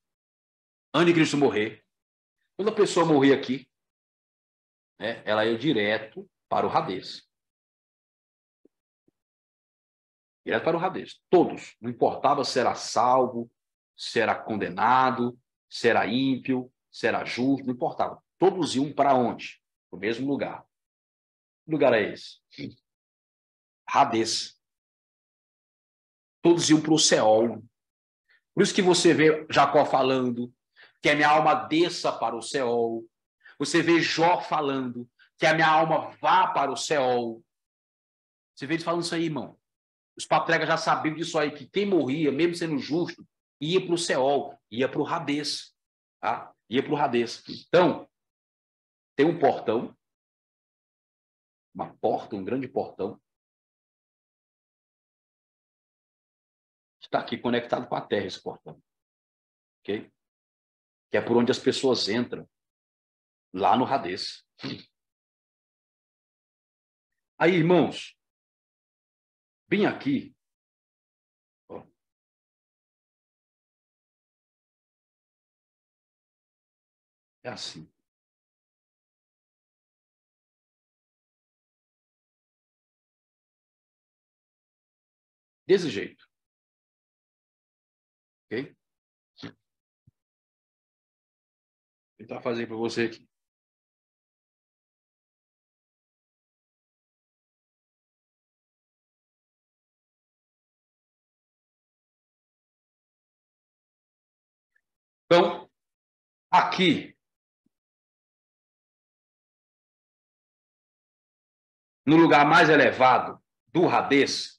quando a pessoa morrer aqui, né, ela ia direto para o Hades. Direto para o Hades. Todos. Não importava se era salvo, se era condenado, se era ímpio, se era justo, não importava. Todos iam para onde? Para o mesmo lugar. Que lugar é esse? Hades. Todos iam para o Seol. Por isso que você vê Jacó falando que a minha alma desça para o Seol. Você vê Jó falando que a minha alma vá para o Seol. Você vê eles falando isso aí, irmão. Os patriarcas já sabiam disso aí, que quem morria, mesmo sendo justo, ia para o Seol, ia para o Hades. Tá? Ia para o Hades. Então, tem um portão, uma porta, um grande portão, está aqui conectado com a terra, esse portão. Ok? Que é por onde as pessoas entram, lá no Hades. Aí, irmãos, bem aqui, ó, é assim. Desse jeito. Ok? Vou tentar fazer para você aqui. Então, aqui, no lugar mais elevado do Hades,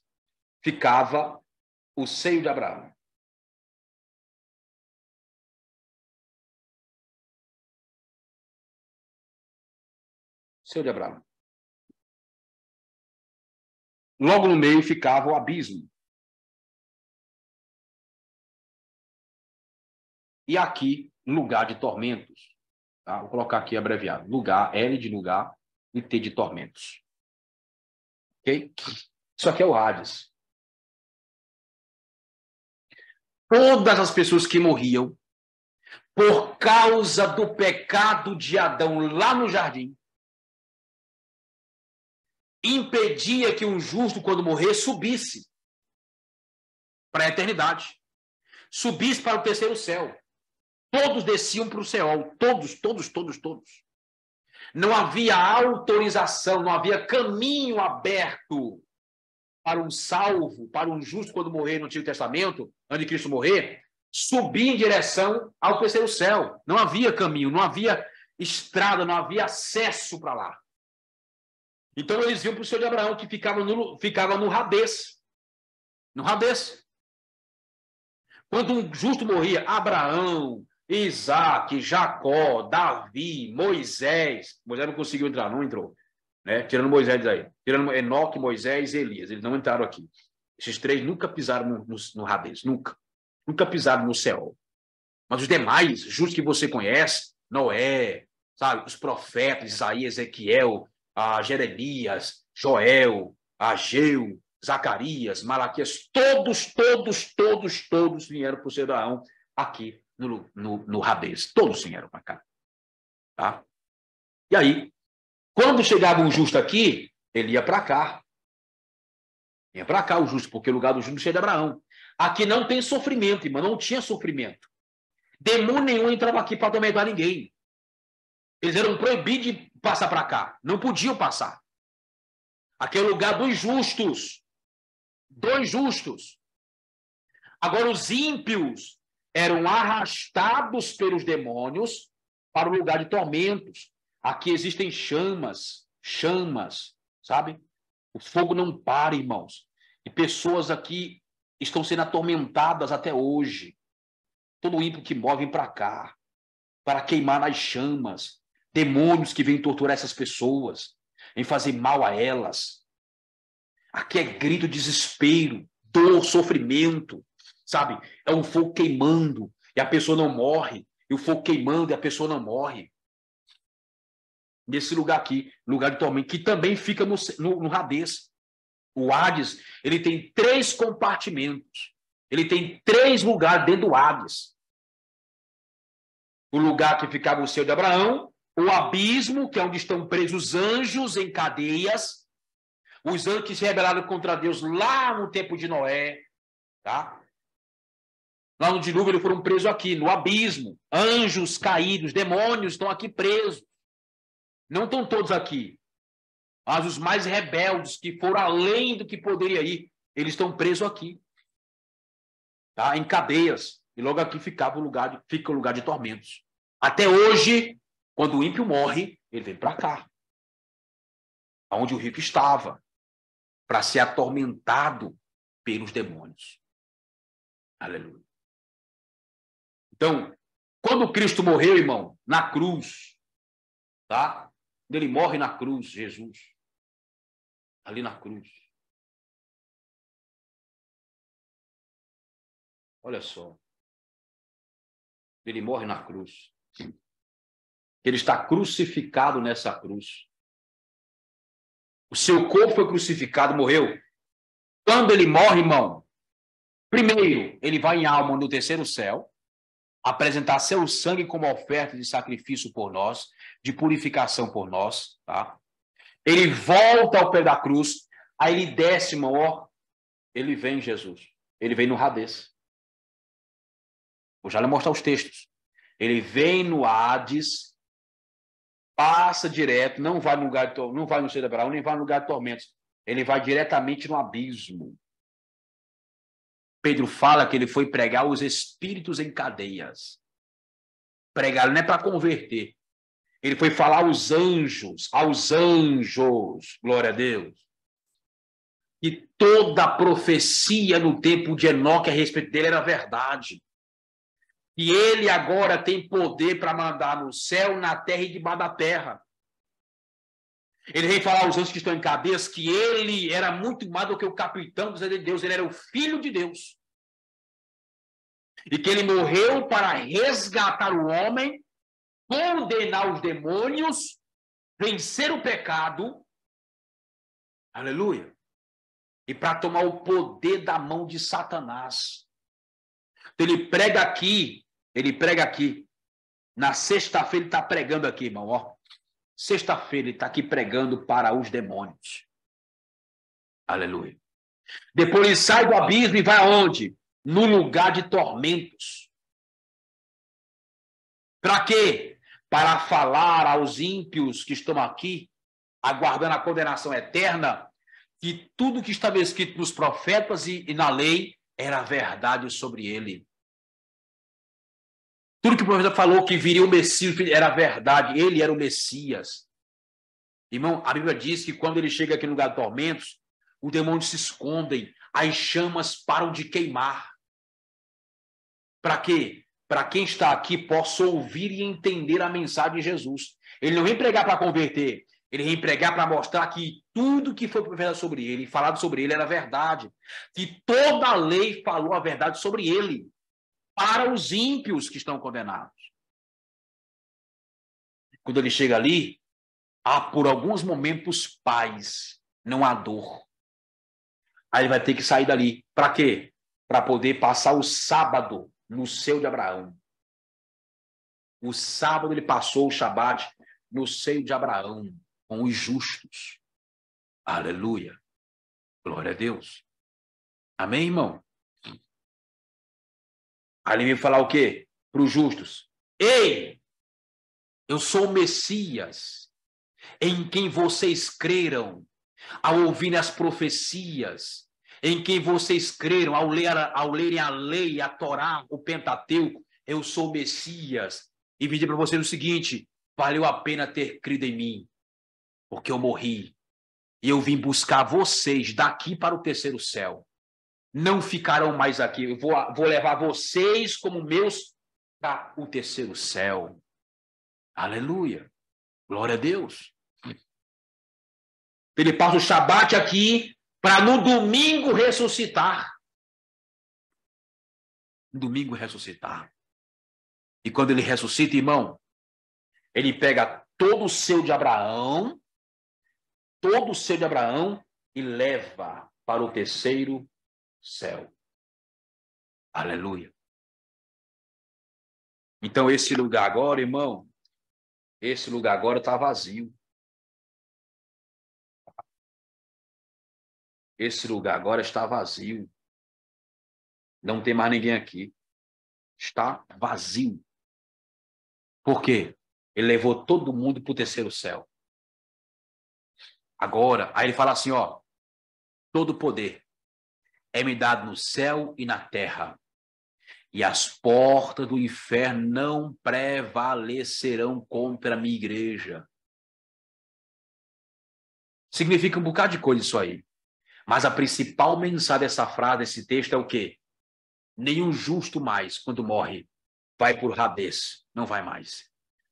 ficava o seio de Abraão. Seio de Abraão. Logo no meio ficava o abismo. E aqui, lugar de tormentos. Tá? Vou colocar aqui abreviado. Lugar, L de lugar e T de tormentos. Ok? Isso aqui é o Hades. Todas as pessoas que morriam por causa do pecado de Adão lá no jardim, impedia que um justo, quando morrer, subisse para a eternidade. Subisse para o terceiro céu. Todos desciam para o céu. Todos. Não havia autorização, não havia caminho aberto para um salvo, para um justo, quando morrer no Antigo Testamento, antes de Cristo morrer, subir em direção ao terceiro céu. Não havia caminho, não havia estrada, não havia acesso para lá. Então eles iam para o Senhor de Abraão, que ficava no Hades. No Hades. Quando um justo morria, Abraão, Isaac, Jacó, Davi, Moisés. Moisés não conseguiu entrar, não entrou. Né? Tirando Moisés aí. Tirando Enoque, Moisés e Elias. Eles não entraram aqui. Esses três nunca pisaram no Hades. Nunca. Nunca pisaram no céu. Mas os demais, justos que você conhece, Noé, sabe? Os profetas, Isaías, Ezequiel, Jeremias, Joel, Ageu, Zacarias, Malaquias, todos vieram para o Senhor de Abraão aqui no Hades. Todos vieram para cá. Tá? E aí, quando chegava um justo aqui, ele ia para cá. Ia para cá o justo, porque o lugar do justo é de Abraão. Aqui não tem sofrimento, irmão, não tinha sofrimento. Demônio nenhum entrava aqui para atormentar ninguém. Eles eram proibidos de passar para cá. Não podiam passar. Aqui é o lugar dos justos. Dos justos. Agora, os ímpios eram arrastados pelos demônios para o lugar de tormentos. Aqui existem chamas, sabe? O fogo não para, irmãos. E pessoas aqui estão sendo atormentadas até hoje. Todo ímpio que morre vem para cá, para queimar nas chamas. Demônios que vêm torturar essas pessoas, em fazer mal a elas. Aqui é grito, desespero, dor, sofrimento, sabe? É um fogo queimando e a pessoa não morre. E o fogo queimando e a pessoa não morre. Nesse lugar aqui, lugar de tormento, que também fica no Hades. O Hades, ele tem 3 compartimentos. Ele tem 3 lugares dentro do Hades. O lugar que ficava o Senhor de Abraão, o abismo, que é onde estão presos os anjos em cadeias, os anjos que se rebelaram contra Deus lá no tempo de Noé, tá? Lá no dilúvio eles foram presos aqui, no abismo. Anjos caídos, demônios estão aqui presos. Não estão todos aqui. Mas os mais rebeldes, que foram além do que poderia ir, eles estão presos aqui. Tá? Em cadeias. E logo aqui fica o lugar de tormentos. Até hoje, quando o ímpio morre, ele vem para cá. Onde o rico estava. Para ser atormentado pelos demônios. Aleluia. Então, quando Cristo morreu, irmão, na cruz, tá? Ele morre na cruz, Jesus. Ali na cruz. Olha só. Ele morre na cruz. Ele está crucificado nessa cruz. O seu corpo foi crucificado, morreu. Quando ele morre, irmão, primeiro, ele vai em alma no terceiro céu, apresentar seu sangue como oferta de sacrifício por nós, de purificação por nós, tá? Ele volta ao pé da cruz, aí ele desce, irmão, ó, ele vem em Jesus. Ele vem no Hades. Vou já lhe mostrar os textos. Ele vem no Hades, passa direto, não vai no Senhor de Abraão, nem vai no lugar de tormentos. Ele vai diretamente no abismo. Pedro fala que ele foi pregar os espíritos em cadeias. Pregar não é para converter. Ele foi falar aos anjos, glória a Deus. E toda a profecia no tempo de Enoque a respeito dele era verdade. E ele agora tem poder para mandar no céu, na terra e debaixo da terra. Ele vem falar aos anjos que estão em cadeias que ele era muito mais do que o capitão dos exércitos de Deus, ele era o filho de Deus. E que ele morreu para resgatar o homem condenar os demônios, vencer o pecado, aleluia, e para tomar o poder da mão de Satanás. Então, ele prega aqui, na sexta-feira ele está pregando aqui, irmão, ó. Sexta-feira ele está aqui pregando para os demônios. Aleluia. Depois ele sai do abismo e vai aonde? No lugar de tormentos. Para quê? Para falar aos ímpios que estão aqui, aguardando a condenação eterna, que tudo que estava escrito nos profetas e na lei era verdade sobre ele. Tudo que o profeta falou que viria o Messias era verdade, ele era o Messias. Irmão, a Bíblia diz que quando ele chega aqui no lugar de tormentos, os demônios se escondem, as chamas param de queimar. Para quê? Para quem está aqui possa ouvir e entender a mensagem de Jesus. Ele não vem pregar para converter, ele vem pregar para mostrar que tudo que foi profetado sobre ele, falado sobre ele, era verdade. Que toda a lei falou a verdade sobre ele, para os ímpios que estão condenados. Quando ele chega ali, há por alguns momentos paz, não há dor. Aí ele vai ter que sair dali. Para quê? Para poder passar o sábado no seio de Abraão. O sábado ele passou o Shabat no seio de Abraão, com os justos. Aleluia. Glória a Deus. Amém, irmão? Aí ele veio falar o quê? Para os justos. Ei, eu sou o Messias, em quem vocês creram, ao ouvirem as profecias, em quem vocês creram, ao lerem a lei, a Torá, o Pentateuco. Eu sou o Messias. E vim dizer para vocês o seguinte: valeu a pena ter crido em mim, porque eu morri. E eu vim buscar vocês daqui para o terceiro céu. Não ficarão mais aqui. Eu vou levar vocês como meus para o terceiro céu. Aleluia. Glória a Deus. Ele passa o Shabat aqui para no domingo ressuscitar. No domingo ressuscitar. E quando ele ressuscita, irmão, ele pega todo o seu de Abraão, e leva para o terceiro céu. Aleluia. Então esse lugar agora, irmão, esse lugar agora está vazio. Esse lugar agora está vazio. Não tem mais ninguém aqui. Está vazio. Por quê? Ele levou todo mundo para o terceiro céu. Agora, aí ele fala assim, ó, todo poder é me dado no céu e na terra, e as portas do inferno não prevalecerão contra a minha igreja. Significa um bocado de coisa isso aí. Mas a principal mensagem dessa frase, desse texto, é o quê? Nenhum justo mais, quando morre, vai por Hades. Não vai mais.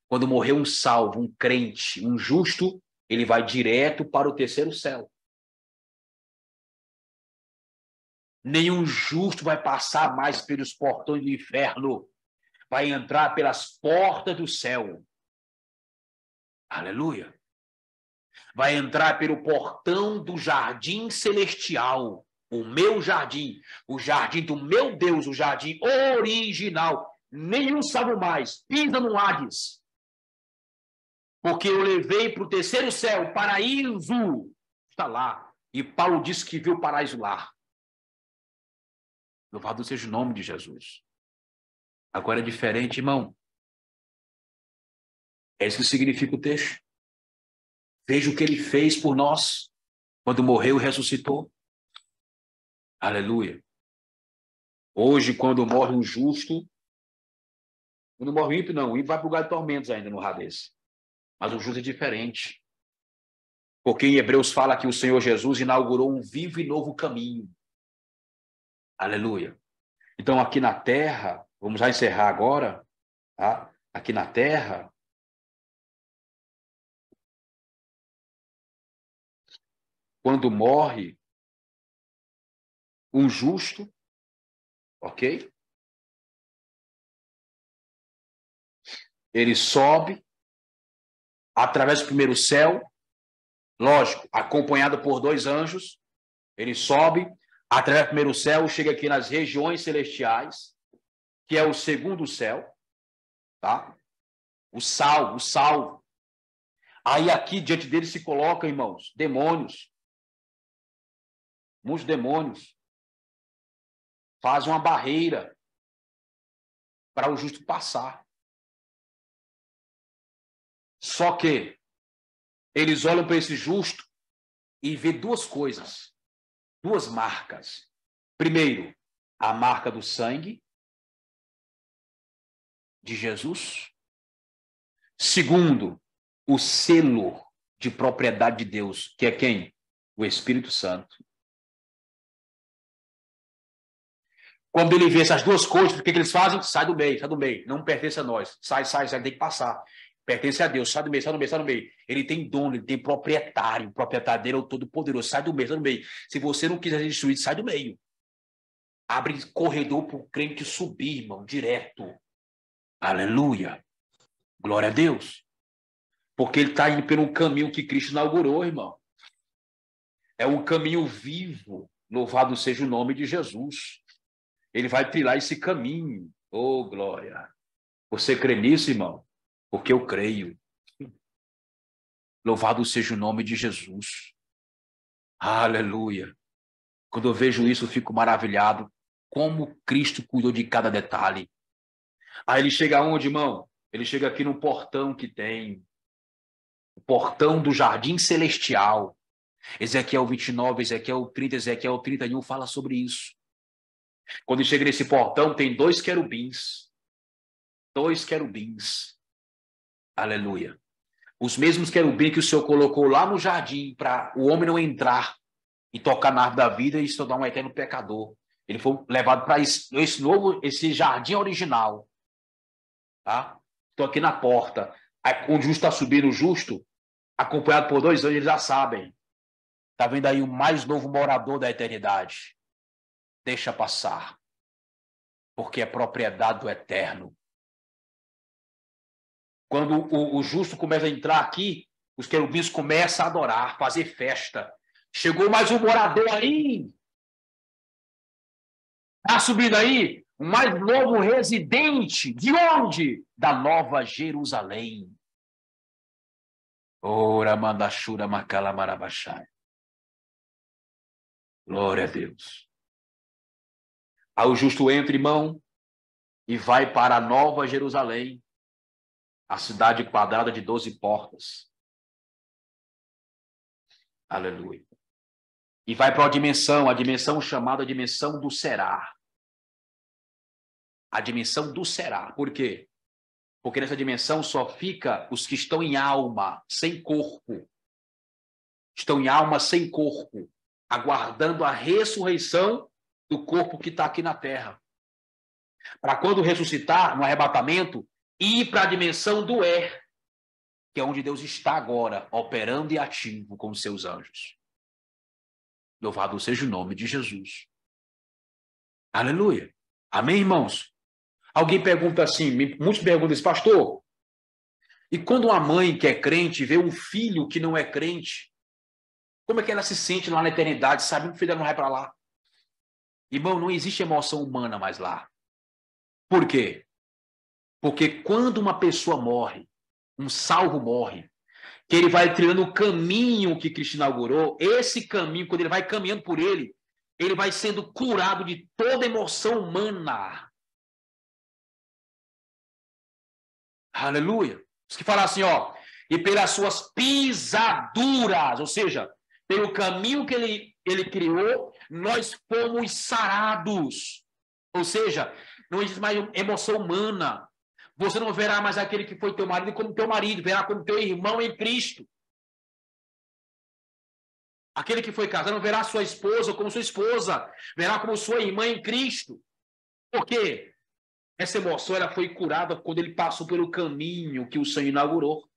Quando morrer um salvo, um crente, um justo, ele vai direto para o terceiro céu. Nenhum justo vai passar mais pelos portões do inferno. Vai entrar pelas portas do céu. Aleluia. Vai entrar pelo portão do jardim celestial. O meu jardim. O jardim do meu Deus. O jardim original. Nenhum salvo mais pisa no Hades. Porque eu levei para o terceiro céu, o paraíso. Está lá. E Paulo disse que viu o paraíso lá. Louvado seja o nome de Jesus. Agora é diferente, irmão. É isso que significa o texto. Veja o que ele fez por nós quando morreu e ressuscitou. Aleluia. Hoje, quando morre um justo, quando morre o ímpio, não. O ímpio vai para o lugar de tormentos ainda no Hades. Mas o justo é diferente. Porque em Hebreus fala que o Senhor Jesus inaugurou um vivo e novo caminho. Aleluia. Então, aqui na terra, vamos já encerrar agora, tá? Aqui na terra, quando morre um justo, ok? Ele sobe, através do primeiro céu, lógico, acompanhado por 2 anjos. Ele sobe, através do primeiro céu, chega aqui nas regiões celestiais, que é o segundo céu, tá? O salvo. Aí aqui, diante dele, se colocam, irmãos, demônios. Muitos demônios. Fazem uma barreira para o justo passar. Só que eles olham para esse justo e vê 2 coisas, 2 marcas. Primeiro, a marca do sangue de Jesus. Segundo, o selo de propriedade de Deus, que é quem? O Espírito Santo. Quando ele vê essas 2 coisas, o que eles fazem? Sai do meio, não pertence a nós. Sai, tem que passar. Pertence a Deus, sai do meio. Ele tem dono, ele tem proprietário. O proprietário dele é o Todo-Poderoso. Sai do meio. Se você não quiser ser destruído, sai do meio. Abre corredor para o crente subir, irmão, direto. Aleluia. Glória a Deus. Porque ele está indo pelo caminho que Cristo inaugurou, irmão. É um caminho vivo. Louvado seja o nome de Jesus. Ele vai trilhar esse caminho. Oh, glória. Você crê nisso, irmão? Porque eu creio. Louvado seja o nome de Jesus. Aleluia. Quando eu vejo isso, eu fico maravilhado. Como Cristo cuidou de cada detalhe. Aí ele chega aonde, irmão? Ele chega aqui no portão que tem. O portão do jardim celestial. Ezequiel 29, Ezequiel 30, Ezequiel 31 fala sobre isso. Quando ele chega nesse portão, tem 2 querubins. 2 querubins. Aleluia. Os mesmos querubins que o Senhor colocou lá no jardim para o homem não entrar e tocar na árvore da vida e se tornar um eterno pecador. Ele foi levado para esse jardim original. Tá? Estou aqui na porta. Aí, onde o justo está subindo, o justo, acompanhado por 2 anjos, eles já sabem. Está vendo aí o mais novo morador da eternidade. Deixa passar. Porque é propriedade do eterno. Quando o justo começa a entrar aqui, os querubins começam a adorar, fazer festa. Chegou mais um morador aí. Está subindo aí o mais novo residente. De onde? Da Nova Jerusalém. Ora, mandachura, macala, marabachai. Glória a Deus. Aí o justo entra, irmão, e vai para a Nova Jerusalém, a cidade quadrada de 12 portas. Aleluia. E vai para a dimensão chamada dimensão do Será. A dimensão do Será. Por quê? Porque nessa dimensão só fica os que estão em alma, sem corpo. Estão em alma sem corpo, aguardando a ressurreição do corpo que está aqui na terra. Para quando ressuscitar, no arrebatamento, ir para a dimensão do que é onde Deus está agora, operando e ativo com os seus anjos. Louvado seja o nome de Jesus. Aleluia. Amém, irmãos? Alguém pergunta assim, muitos perguntam assim, pastor, e quando uma mãe que é crente vê um filho que não é crente, como é que ela se sente lá na eternidade, sabendo que o filho dela não vai para lá? Irmão, não existe emoção humana mais lá. Por quê? Porque quando uma pessoa morre, um salvo morre, que ele vai trilhando o caminho que Cristo inaugurou, esse caminho, quando ele vai caminhando por ele vai sendo curado de toda emoção humana. Aleluia. Os que falam assim, ó, e pelas suas pisaduras, ou seja, pelo caminho que ele criou, nós fomos sarados. Ou seja, não existe mais emoção humana. Você não verá mais aquele que foi teu marido como teu marido, verá como teu irmão em Cristo. Aquele que foi casado não verá sua esposa como sua esposa, verá como sua irmã em Cristo. Por quê? Essa emoção ela foi curada quando ele passou pelo caminho que o Senhor inaugurou.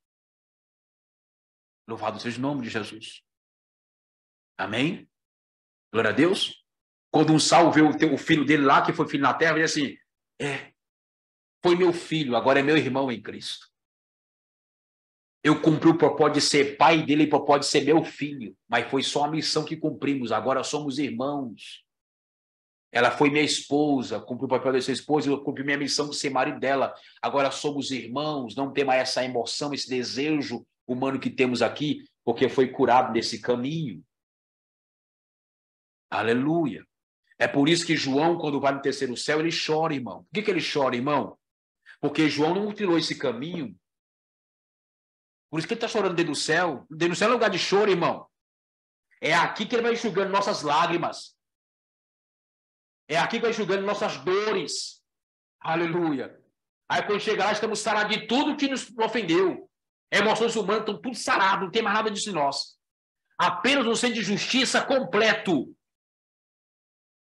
Louvado seja o nome de Jesus. Amém? Glória a Deus. Quando um salvo vê o filho dele lá, que foi filho na terra, ele diz assim, foi meu filho, agora é meu irmão em Cristo. Eu cumpri o propósito de ser pai dele e o propósito de ser meu filho, mas foi só a missão que cumprimos, agora somos irmãos. Ela foi minha esposa, cumpri o papel de ser esposa, eu cumpri minha missão de ser marido dela. Agora somos irmãos, não tem mais essa emoção, esse desejo humano que temos aqui, porque foi curado nesse caminho. Aleluia. É por isso que João, quando vai no terceiro céu, ele chora, irmão. Por que ele chora, irmão? Porque João não tirou esse caminho. Por isso que ele está chorando dentro do céu. Dentro do céu é lugar de choro, irmão. É aqui que ele vai enxugando nossas lágrimas. É aqui que vai enxugando nossas dores. Aleluia. Aí quando chega lá, estamos sarados de tudo que nos ofendeu. Emoções humanas estão tudo saradas, não tem mais nada disso em nós. Apenas um senso de justiça completo.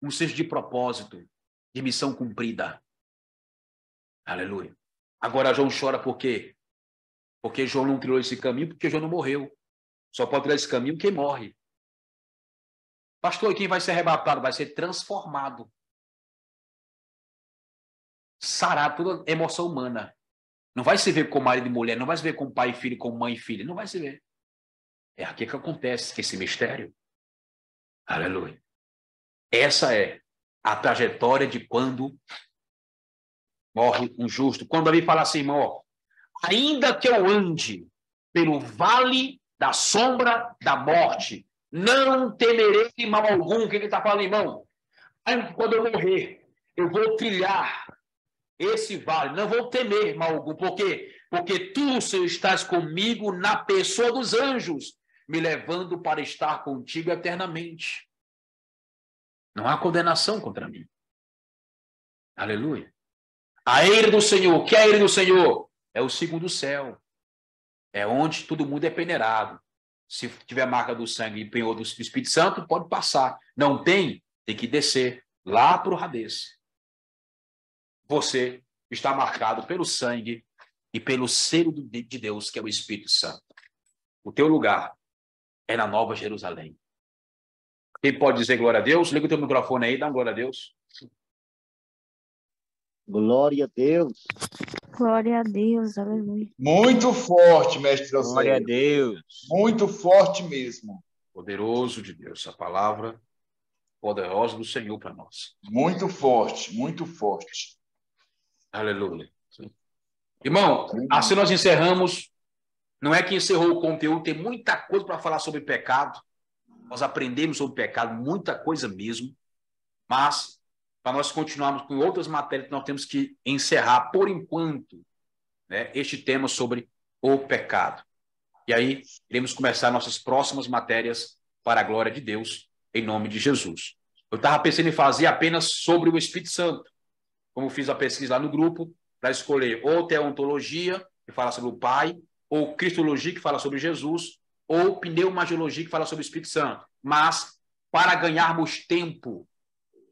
Um senso de propósito, de missão cumprida. Aleluia. Agora João chora por quê? Porque João não trilhou esse caminho, porque João não morreu. Só pode trilhar esse caminho quem morre. Pastor, e quem vai ser arrebatado? Vai ser transformado. Sarado toda emoção humana. Não vai se ver como marido e mulher, não vai se ver como pai e filho, como mãe e filha. Não vai se ver. É aqui que acontece esse mistério. Aleluia. Essa é a trajetória de quando morre um justo. Quando Davi fala assim, irmão, ainda que eu ande pelo vale da sombra da morte, não temerei mal algum. O que ele está falando, irmão? Quando eu morrer, eu vou trilhar esse vale, não vou temer mal algum. Por quê? Porque tu, Senhor, estás comigo na pessoa dos anjos, me levando para estar contigo eternamente. Não há condenação contra mim. Aleluia. A ira do Senhor, o que é a ira do Senhor? É o segundo céu. É onde todo mundo é peneirado. Se tiver marca do sangue e penhor do Espírito Santo, pode passar. Não tem, tem que descer lá para o Hades. Você está marcado pelo sangue e pelo selo de Deus, que é o Espírito Santo. O teu lugar é na Nova Jerusalém. Quem pode dizer glória a Deus? Liga o teu microfone aí, dá uma glória a Deus. Glória a Deus. Glória a Deus, aleluia. Muito forte, mestre Glória a José. Deus. Muito forte mesmo. Poderoso de Deus, a palavra poderosa do Senhor para nós. Muito forte, muito forte. Aleluia. Irmão, assim nós encerramos. Não é que encerrou o conteúdo, tem muita coisa para falar sobre pecado. Nós aprendemos sobre pecado, muita coisa mesmo. Mas, para nós continuarmos com outras matérias, nós temos que encerrar, por enquanto, né, este tema sobre o pecado. E aí, iremos começar nossas próximas matérias para a glória de Deus, em nome de Jesus. Eu estava pensando em fazer apenas sobre o Espírito Santo, como fiz a pesquisa lá no grupo, para escolher ou teontologia, que fala sobre o Pai, ou cristologia, que fala sobre Jesus, ou pneumatologia, que fala sobre o Espírito Santo. Mas, para ganharmos tempo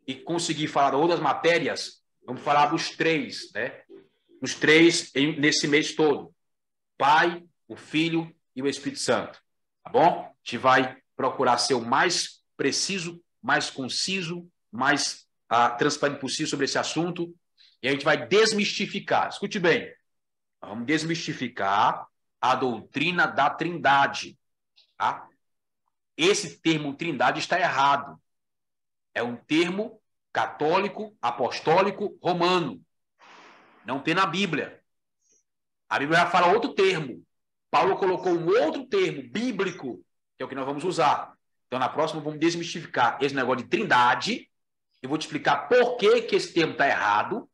e conseguir falar outras matérias, vamos falar dos três, né? Os três nesse mês todo. Pai, o Filho e o Espírito Santo. Tá bom? A gente vai procurar ser o mais preciso, mais conciso, mais transparente possível sobre esse assunto. E a gente vai desmistificar. Escute bem. Vamos desmistificar a doutrina da Trindade. Tá? Esse termo Trindade está errado. É um termo católico, apostólico, romano. Não tem na Bíblia. A Bíblia já fala outro termo. Paulo colocou um outro termo bíblico, que é o que nós vamos usar. Então, na próxima, vamos desmistificar esse negócio de Trindade. Eu vou te explicar por que, que esse termo está errado,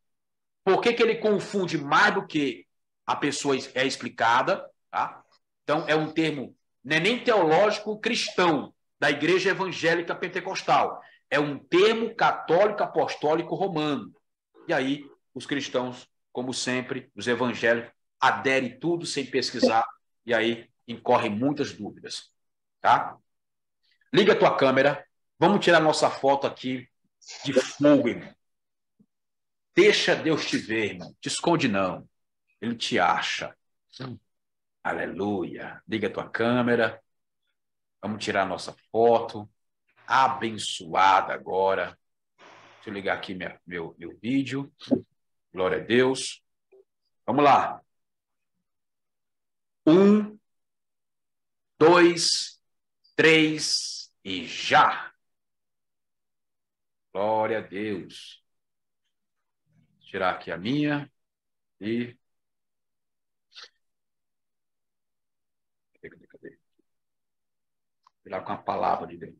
por que, que ele confunde mais do que a pessoa é explicada. Tá? Então, é um termo não é nem teológico cristão, da Igreja Evangélica Pentecostal. É um termo católico apostólico romano. E aí, os cristãos, como sempre, os evangélicos, aderem tudo sem pesquisar, e aí incorrem muitas dúvidas. Tá? Liga a tua câmera. Vamos tirar nossa foto aqui de fogo, irmão. Deixa Deus te ver, irmão. Te esconde, não. Ele te acha. Aleluia. Liga a tua câmera. Vamos tirar nossa foto. Abençoada agora. Deixa eu ligar aqui meu vídeo. Glória a Deus. Vamos lá. 1, 2, 3 e já. Glória a Deus. Vou tirar aqui a minha e... Cadê? Tirar com a palavra de Deus.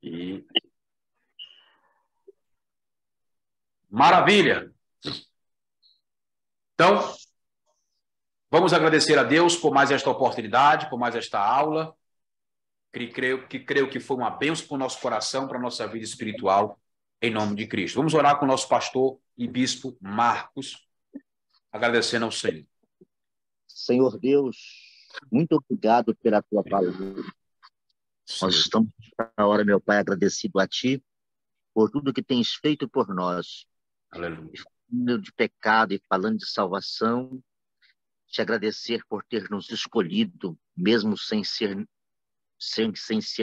E... Maravilha! Então, vamos agradecer a Deus por mais esta oportunidade, por mais esta aula, que creio que foi uma bênção para o nosso coração, para a nossa vida espiritual, em nome de Cristo. Vamos orar com o nosso pastor e bispo Marcos, agradecendo ao Senhor. Senhor Deus, muito obrigado pela tua palavra. Nós estamos na hora, meu Pai, agradecido a Ti por tudo que tens feito por nós. Aleluia. Falando de pecado e falando de salvação, te agradecer por ter nos escolhido, mesmo sem ser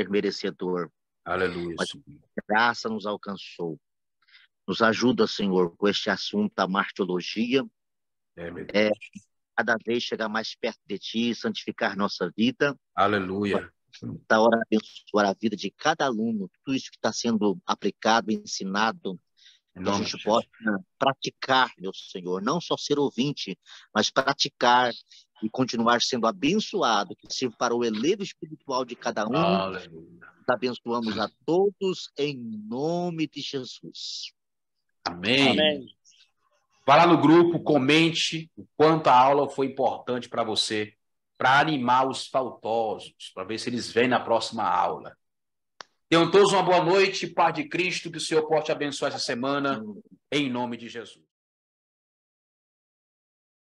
merecedor. Aleluia. Mas a graça nos alcançou. Nos ajuda, Senhor, com este assunto da martirologia. Cada vez chegar mais perto de Ti, santificar nossa vida. Aleluia. Da hora abençoar a vida de cada aluno, tudo isso que está sendo aplicado, ensinado, que a gente possa praticar, meu Senhor, não só ser ouvinte, mas praticar e continuar sendo abençoado, que sirva para o elevo espiritual de cada um. Aleluia. Abençoamos a todos em nome de Jesus. Amém. Amém. Vá lá no grupo, comente o quanto a aula foi importante para você, para animar os faltosos, para ver se eles vêm na próxima aula. Tenham todos uma boa noite, paz de Cristo, que o Senhor possa te abençoar essa semana, em nome de Jesus.